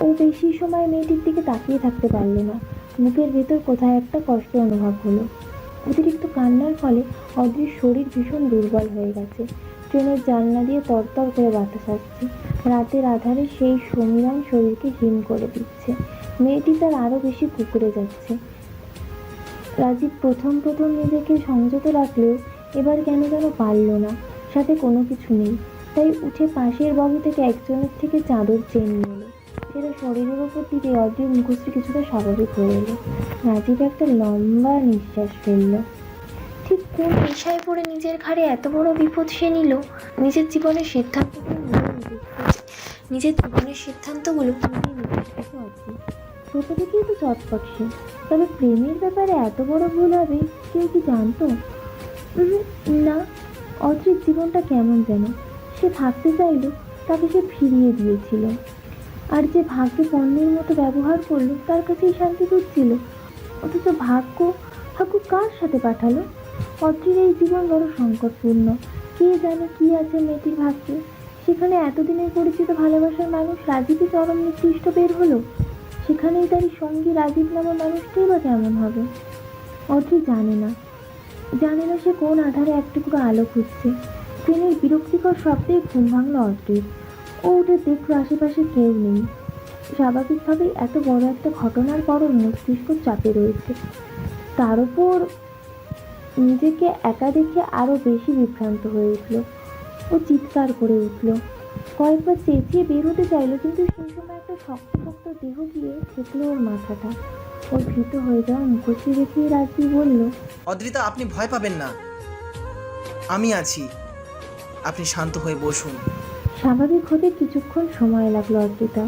ও বেশি সময় মেয়েটির দিকে তাকিয়ে থাকতে পারল না। বুকের ভেতর কোথায় একটা কষ্ট অনুভব হলো। অতিরিক্ত কান্নার ফলে অদ্রির শরীর ভীষণ দুর্বল হয়ে গেছে। ট্রেনের জানলা দিয়ে তরতর করে বাতাস আসছে। রাতের আধারে সেই সমীরণ শরীরকে হিম করে দিচ্ছে। মেয়েটি তার আরও বেশি কুকুরে যাচ্ছে। রাজীব প্রথম নিজেকে সংযত রাখলেও এবার কেন যেন পারল না। সাথে কোনো কিছু নেই, তাই উঠে পাশের বগি থেকে একজনের থেকে চাদর চেয়ে নিল। সেটা শরীরের ওপর দিকে অদ্রির মুখশ্রী কিছুটা স্বাভাবিক হয়ে এলো। রাজীব একটা লম্বা নিঃশ্বাস ফেলল। ঠিক কোন নেশায় পড়ে নিজের ঘাড়ে এত বড় বিপদ সে নিল। নিজের জীবনের সিদ্ধান্তগুলো ছোট থেকেই তো চটপট সে, তবে প্রেমের ব্যাপারে এত বড় ভুল হবে কেউ কি জানতো? না। অদ্রির জীবনটা কেমন যেন, সে থাকতে চাইল, তাকে সে ফিরিয়ে দিয়েছিল। আর যে ভাগ্য পণ্যের মতো ব্যবহার করলো তার কাছেই শান্তি খুঁজছিল। অথচ ভাগ্য কার সাথে পাঠালো? অদ্রির এই জীবন বড় সংকটপূর্ণ। কে জানে কি আছে মেয়েটির ভাগ্যে। সেখানে এতদিনের পরিচিত ভালোবাসার মানুষ রাজীবই চরম নির্দিষ্ট বের হলো। সেখানেই তারই সঙ্গী রাজীব নামের মানুষটাই বা কেমন হবে? অদ্রি জানে না সে কোন আধারে এক টুকরো আলো খুঁজছে। ট্রেনের বিরক্তিকর শব্দে ঘুম ভাঙল অদ্রির। ও উঠে দেখলো আশেপাশে কেউ নেই। স্বাভাবিকভাবেই এত বড় একটা ঘটনার পরও মস্তিষ্ক চাপে রয়েছে। তার উপর নিজেকে একা দেখে আরো বেশি বিভ্রান্ত হয়ে উঠল। ও চিৎকার করে উঠল, কয়েকবার চেঁচিয়ে বের হতে চাইলো, কিন্তু সেই সময় একটা শক্ত দেহ গিয়ে ঠেকলো ওর মাথাটা। ওর ভীত হয়ে যাওয়া মুখশ্রী দেখিয়ে রাজীব বলল, অদ্রিতা আপনি ভয় পাবেন না, আমি আছি, আপনি শান্ত হয়ে বসুন। স্বাভাবিক হতে কিছুক্ষণ সময় লাগলো অদ্রিতা।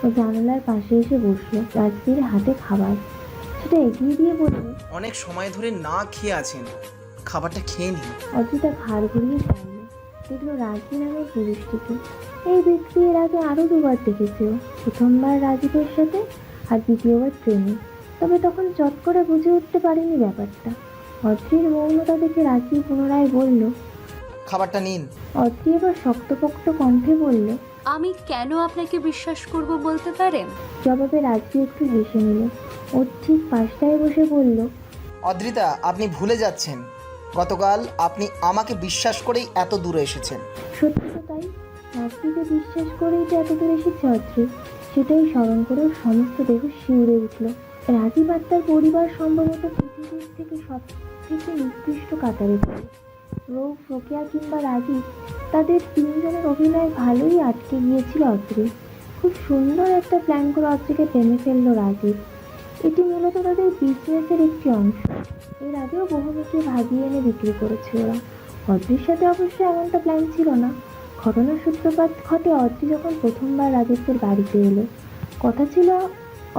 ও জানালার পাশে এসে বসলো। রাজবীর হাতে খাবার, সেটা এগিয়ে দিয়ে বলল, অনেক সময় ধরে না খেয়ে আছেন, খাবারটা খেয়ে নিন। অদ্রিতা ঘাড় ঘুরিয়ে চাইল, দেখলো রাজবীর নামের পুরুষটিকে। এই ব্যক্তি এর আগে আরো 2বার দেখেছে ও, প্রথমবার রাজীবের সাথে আর দ্বিতীয়বার ট্রেনে। তবে তখন চট করে বুঝে উঠতে পারেনি ব্যাপারটা। অদ্রির মৌনতা দেখে রাজীব পুনরায় বলল, খাবারটা নিন। অদ্রি এবার শক্তপোক্ত কণ্ঠে বলল, আমি কেন আপনাকে বিশ্বাস করব বলতে পারেন? জবাবে রাজীব একটু হেসে নিল। ওর ঠিক পাশটায় বসে বলল, অদ্রিতা আপনি ভুলে যাচ্ছেন, গতকাল আপনি আমাকে বিশ্বাস করেই এত দূরে এসেছেন। সত্যি তো তাই, রাজীবকে বিশ্বাস করেই তো এত দূর এসেছে অদ্রি। সেটাই স্মরণ করে ওর সমস্ত দেহ শিউরে উঠল। রাজীব আর তার পরিবার সম্ভবত পৃথিবীর থেকে সব থেকে নিকৃষ্ট কাতারে পড়ে। রৌফ, রোকেয়া কিংবা রাজীব, তাদের 3 জনের অভিনয় ভালোই আটকে গিয়েছিল অদ্রি। খুব সুন্দর একটা প্ল্যান করে অদ্রিকে টেনে ফেললো রাজীব। এটি মূলত তাদের বিজনেসের একটি অংশ। এর আগেও বহু মেয়েকে ভাগিয়ে এনে বিক্রি করেছে ওরা। অদ্রির সাথে অবশ্য এমনটা প্ল্যান ছিল না। ঘটনার সূত্রপাত ঘটে অদ্রি যখন প্রথমবার রাজীবদের বাড়িতে এলো। কথা ছিল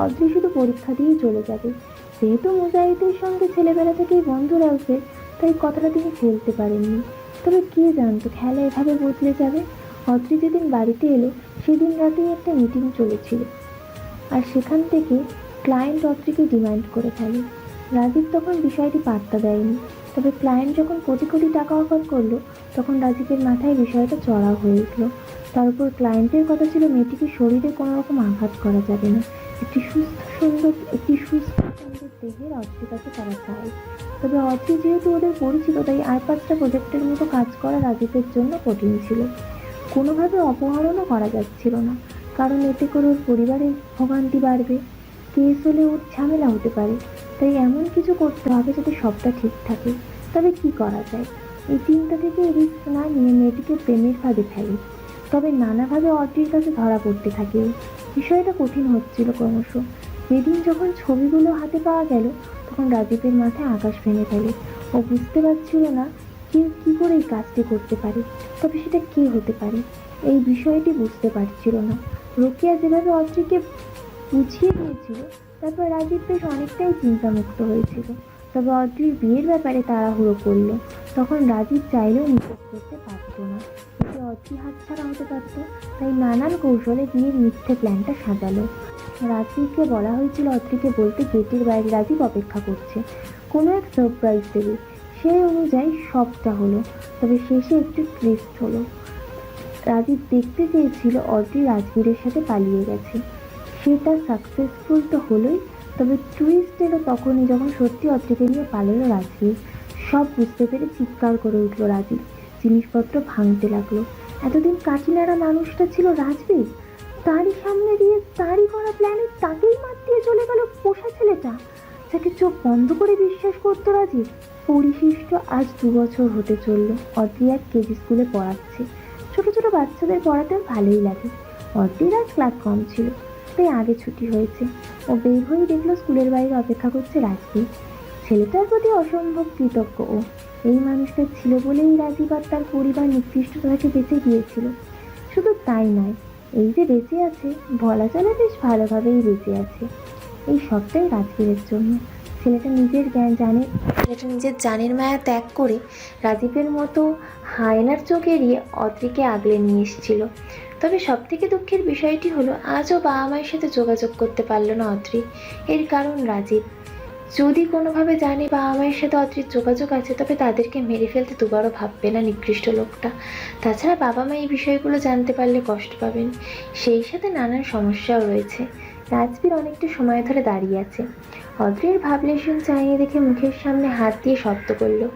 অদ্রি শুধু পরীক্ষা দিয়েই চলে যাবে। যেহেতু মুজাহিদের সঙ্গে ছেলেবেলা থেকেই বন্ধু রাখবে, তাই কথাটা তিনি ফেলতে পারেননি। তবে কে জানতো খেলা এভাবে বদলে যাবে। অদ্রি যেদিন বাড়িতে এলো সেদিন রাতেই একটা মিটিং চলেছিল, আর সেখান থেকে ক্লায়েন্ট অদ্রিকে ডিমান্ড করে ফেলে। রাজীব তখন বিষয়টি পাত্তা দেয়নি। তবে ক্লায়েন্ট যখন কোটি কোটি টাকা অফার করলো তখন রাজীবের মাথায় বিষয়টা চড়া হয়ে উঠল। তার উপর ক্লায়েন্টের কথা ছিল মেয়েটিকে শরীরে কোনো রকম আঘাত করা যাবে না, একটি সুস্থ সুন্দর দেহের অদ্রিতাকে তারা চায়। তবে অদ্রি যেহেতু ওদের পরিচিত, তাই আর 5টা প্রজেক্টের মতো কাজ করা রাজীবের জন্য কঠিন ছিল। কোনোভাবে অপহরণও করা যাচ্ছিল না, কারণ এতে করে ওর পরিবারের ভোগান্তি বাড়বে, কেস হলে ওর ঝামেলা হতে পারে। তাই এমন কিছু করতে হবে যাতে সবটা ঠিক থাকে। তবে কি করা যায়, এই চিন্তা থেকে রিস্ক না নিয়ে মেয়েটিকে প্রেমের ফাঁদে ফেলে। তবে নানাভাবে অদ্রির কাছে ধরা পড়তে থাকে। বিষয়টা কঠিন হচ্ছিল ক্রমশ। যেদিন যখন ছবিগুলো হাতে পাওয়া গেল তখন রাজীবের মাথায় আকাশ ভেঙে ফেলে। ও বুঝতে পারছিল না কেউ কী করে এই কাজটি করতে পারে, তবে সেটা কে হতে পারে এই বিষয়টি বুঝতে পারছিল না। রোকেয়া যেভাবে অদ্রিকে বুঝিয়ে দিয়েছিল তারপর রাজীব বেশ অনেকটাই চিন্তামুক্ত হয়েছিল। তবে অদ্রির বিয়ের ব্যাপারে তাড়াহুড়ো করলো। তখন রাজীব চাইলেও নিষেধ করতে পারত না, এতে অদ্রি হাতছাড়া হতে পারত। তাই নানান কৌশলে বিয়ের মিথ্যে প্ল্যানটা সাজালো। রাজীবকে বলা হয়েছিল অদ্রিকে বলতে গেটের বাইরে রাজীব অপেক্ষা করছে, কোনো এক সারপ্রাইজ দেবে। সেই অনুযায়ী সবটা হলো। তবে শেষে একটু টুইস্ট হলো। রাজীব দেখতে চেয়েছিল অদ্রি রাজবীরের সাথে পালিয়ে গেছে, সেটা সাকসেসফুল তো হলোই। তবে টুইস্ট এলো তখনই যখন সত্যি অদ্রিকে নিয়ে পালালো রাজবীর। সব বুঝতে পেরে চিৎকার করে উঠলো রাজীব, জিনিসপত্র ভাঙতে লাগলো। এতদিন কাকিনাড়া মানুষটা ছিল রাজবীর, তারই সামনে দিয়ে তারই করা প্ল্যানে তাকেই মার দিয়ে চলে গেল পোষা ছেলেটা, যাকে চোখ বন্ধ করে বিশ্বাস করতো রাজীব। পরিশিষ্ট আজ 2 বছর হতে চললো। অদ্রি এক কেজি স্কুলে পড়াচ্ছে। ছোট ছোট বাচ্চাদের পড়াতে ভালোই লাগে। অদ্রির আজ ক্লাস কম ছিল, তাই আগে ছুটি হয়েছে। ও বের হয়ে দেখলো স্কুলের বাইরে অপেক্ষা করছে রাজবীর। ছেলেটার প্রতি অসম্ভব কৃতজ্ঞ ও। এই মানুষটা ছিল বলেই রাজীব আর তার পরিবার নিকৃষ্টতা থেকে বেঁচে গিয়েছিল। শুধু তাই নয়, এই যে বেঁচে আছে বলা চলে বেশ ভালোভাবেই বেঁচে আছে। এই সবটাই রাজবীরের জন্য। ছেলেটা নিজের জানের মায়া ত্যাগ করে রাজীবের মতো হায়নার চোখ এড়িয়ে অদ্রিকে আগলে নিয়ে এসেছিল। তবে সবথেকে দুঃখের বিষয়টি হলো আজও বাবা মায়ের সাথে যোগাযোগ করতে পারল না অদ্রি। এর কারণ রাজীব। যদি কোনোভাবে জানে বাবা মায়ের সাথে অদ্রির যোগাযোগ আছে, তবে তাদেরকে মেরে ফেলতে দুবারও ভাববে না নিকৃষ্ট লোকটা। তাছাড়া বাবা মা এই বিষয়গুলো জানতে পারলে কষ্ট পাবেন, সেই সাথে নানান সমস্যাও রয়েছে। রাজবীর অনেকটা সময় ধরে দাঁড়িয়ে আছে। অদ্রির ভাবলেশন চাইয়ে দেখে মুখের সামনে হাত দিয়ে শব্দ করলো।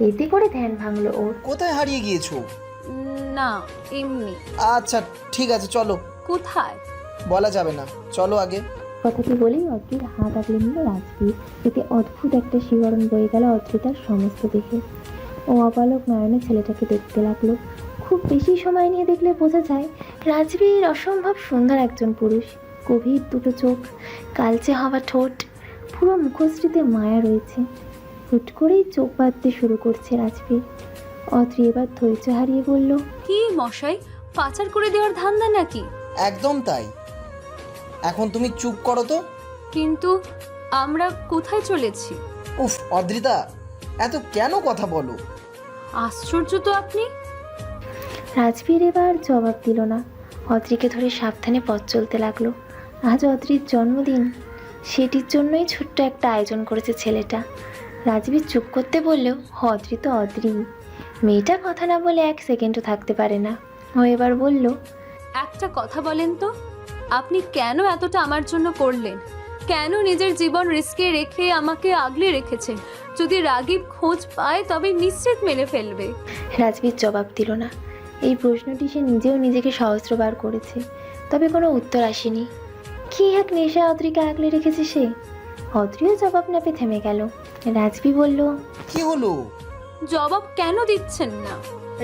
এতে করে ধ্যান ভাঙলো ওর। কোথায় হারিয়ে গিয়েছো? না, এমনি। আচ্ছা ঠিক আছে, চলো। কোথায় বলা যাবে না, চলো আগে। কথাটি বলেই অদ্রির হাত আগলে নিল রাজবীর। এতে অদ্ভুত একটা শিহরণ বয়ে গেল অদ্রিতার সমস্ত দেখে। ও অবালক নয়নে ছেলেটাকে দেখতে লাগলো। খুব বেশি সময় নিয়ে দেখলে বোঝা যায় রাজবীর অসম্ভব সুন্দর একজন পুরুষ। গভীর দুটো চোখ, কালচে হওয়া ঠোঁট, পুরো মুখশ্রীতে মায়া রয়েছে। হুট করেই চোখ বাঁধতে শুরু করছে রাজবীর। অদ্রি এবার ধৈর্য হারিয়ে বলল, কি মশাই, পাচার করে দেওয়ার ধান্দা নাকি? একদম তাই। এখন তুমি চুপ করো তো। কিন্তু আমরা কোথায় চলেছি? উফ অদ্রিতা, এত কেন কথা বলো? আশ্চর্য তো আপনি। রাজবীর এবার জবাব দিল না। অদ্রিকে ধরে সাবধানে পথ চলতে লাগলো। আজ অদ্রির জন্মদিন, সেটির জন্যই ছোট্ট একটা আয়োজন করেছে ছেলেটা। রাজবীর চুপ করতে বললেও অদ্রি তো অদ্রি, মেয়েটা কথা না বলে 1 সেকেন্ডও থাকতে পারে না। ও এবার বলল, একটা কথা বলেন তো, আপনি কেন এতটা আমার জন্য করলেন? কেন নিজের জীবন রিস্কে রেখে আমাকে আগলে রেখেছেন? যদি রাগীব খোঁজ পায় তবে নিশ্চিত মেরে ফেলবে। রাজবীর জবাব দিল না। এই প্রশ্নটি সে নিজেও নিজেকে সহস্রবার করেছে, তবে কোনো উত্তর আসেনি। কি এক নেশা অদ্রিকে আগলে রেখেছে সে। অদ্রিও জবাব না পেয়ে থেমে গেল। রাজবী বলল, কি হলো? জবাব কেন দিচ্ছেন না?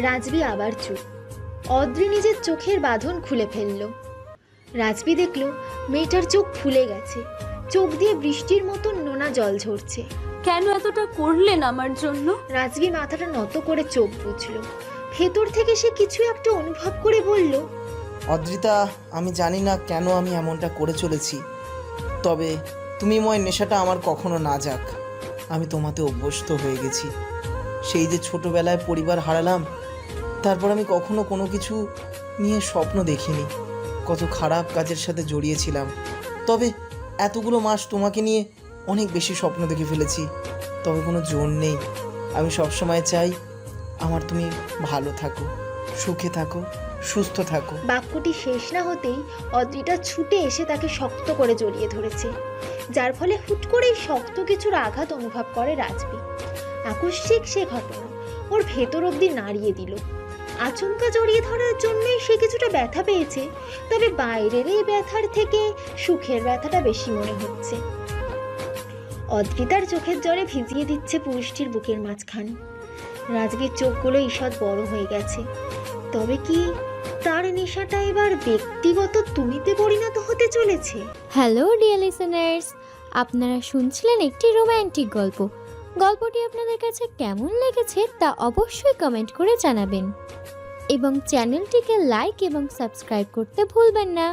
রাজবী আবার চুপ। অদ্রি নিজের চোখের বাঁধন খুলে ফেলল। রাজবী দেখল মেয়েটার চোখ ফুলে গেছে, চোখ দিয়ে বৃষ্টির মতো নোনা জল ঝরছে। কেন এতটা করলেন আমার জন্য? রাজবী মাথাটা নত করে চোখ বুঝল। ভেতর থেকে সে কিছু একটা অনুভব করে বলল, অদ্রিতা, আমি জানি না কেন আমি এমনটা করে চলেছি, তবে তুমি ময় নেশাটা আমার কখনো না যাক। আমি তোমাতে অভ্যস্ত হয়ে গেছি। সেই যে ছোটবেলায় পরিবার হারালাম, তারপর আমি কখনো কোনো কিছু নিয়ে স্বপ্ন দেখিনি। কত খারাপ কাজের সাথে জড়িয়েছিলাম, তবে এতগুলো মাস তোমাকে নিয়ে অনেক বেশি স্বপ্ন দেখে ফেলেছি, তবে কোনো জোর নেই। আমি সবসময় চাই আমার তুমি ভালো থাকো, সুখে থাকো, সুস্থ থাকো। বাক্যটি শেষ না হতেই অদ্রিটা ছুটে এসে তাকে শক্ত করে জড়িয়ে ধরেছে, যার ফলে হুট করেই শক্ত কিছুর আঘাত অনুভব করে রাজবি। আকস্মিক সে ঘটনা ওর ভেতর অবধি নাড়িয়ে দিল। আচমকা জড়িয়ে ধরার জন্যই সে কিছুটা ব্যথা পেয়েছে, তবে বাইরের এই ব্যথার থেকে সুখের ব্যথাটা বেশি মনে হচ্ছে। অদ্রিতার চোখের জলে ভিজিয়ে দিচ্ছে পুরুষটির বুকের মাঝখান। রাজবীর চোখগুলো ঈষৎ বড় হয়ে গেছে। তবে কি তার নেশাটা এবার ব্যক্তিগত তুমিতে পরিণত হতে চলেছে? হ্যালো ডিয়ার লিসেনার্স, আপনারা শুনছিলেন একটি রোমান্টিক গল্প। গল্পটি আপনাদের কাছে কেমন লেগেছে তা অবশ্যই কমেন্ট করে জানাবেন এবং চ্যানেলটিকে লাইক এবং সাবস্ক্রাইব করতে ভুলবেন না।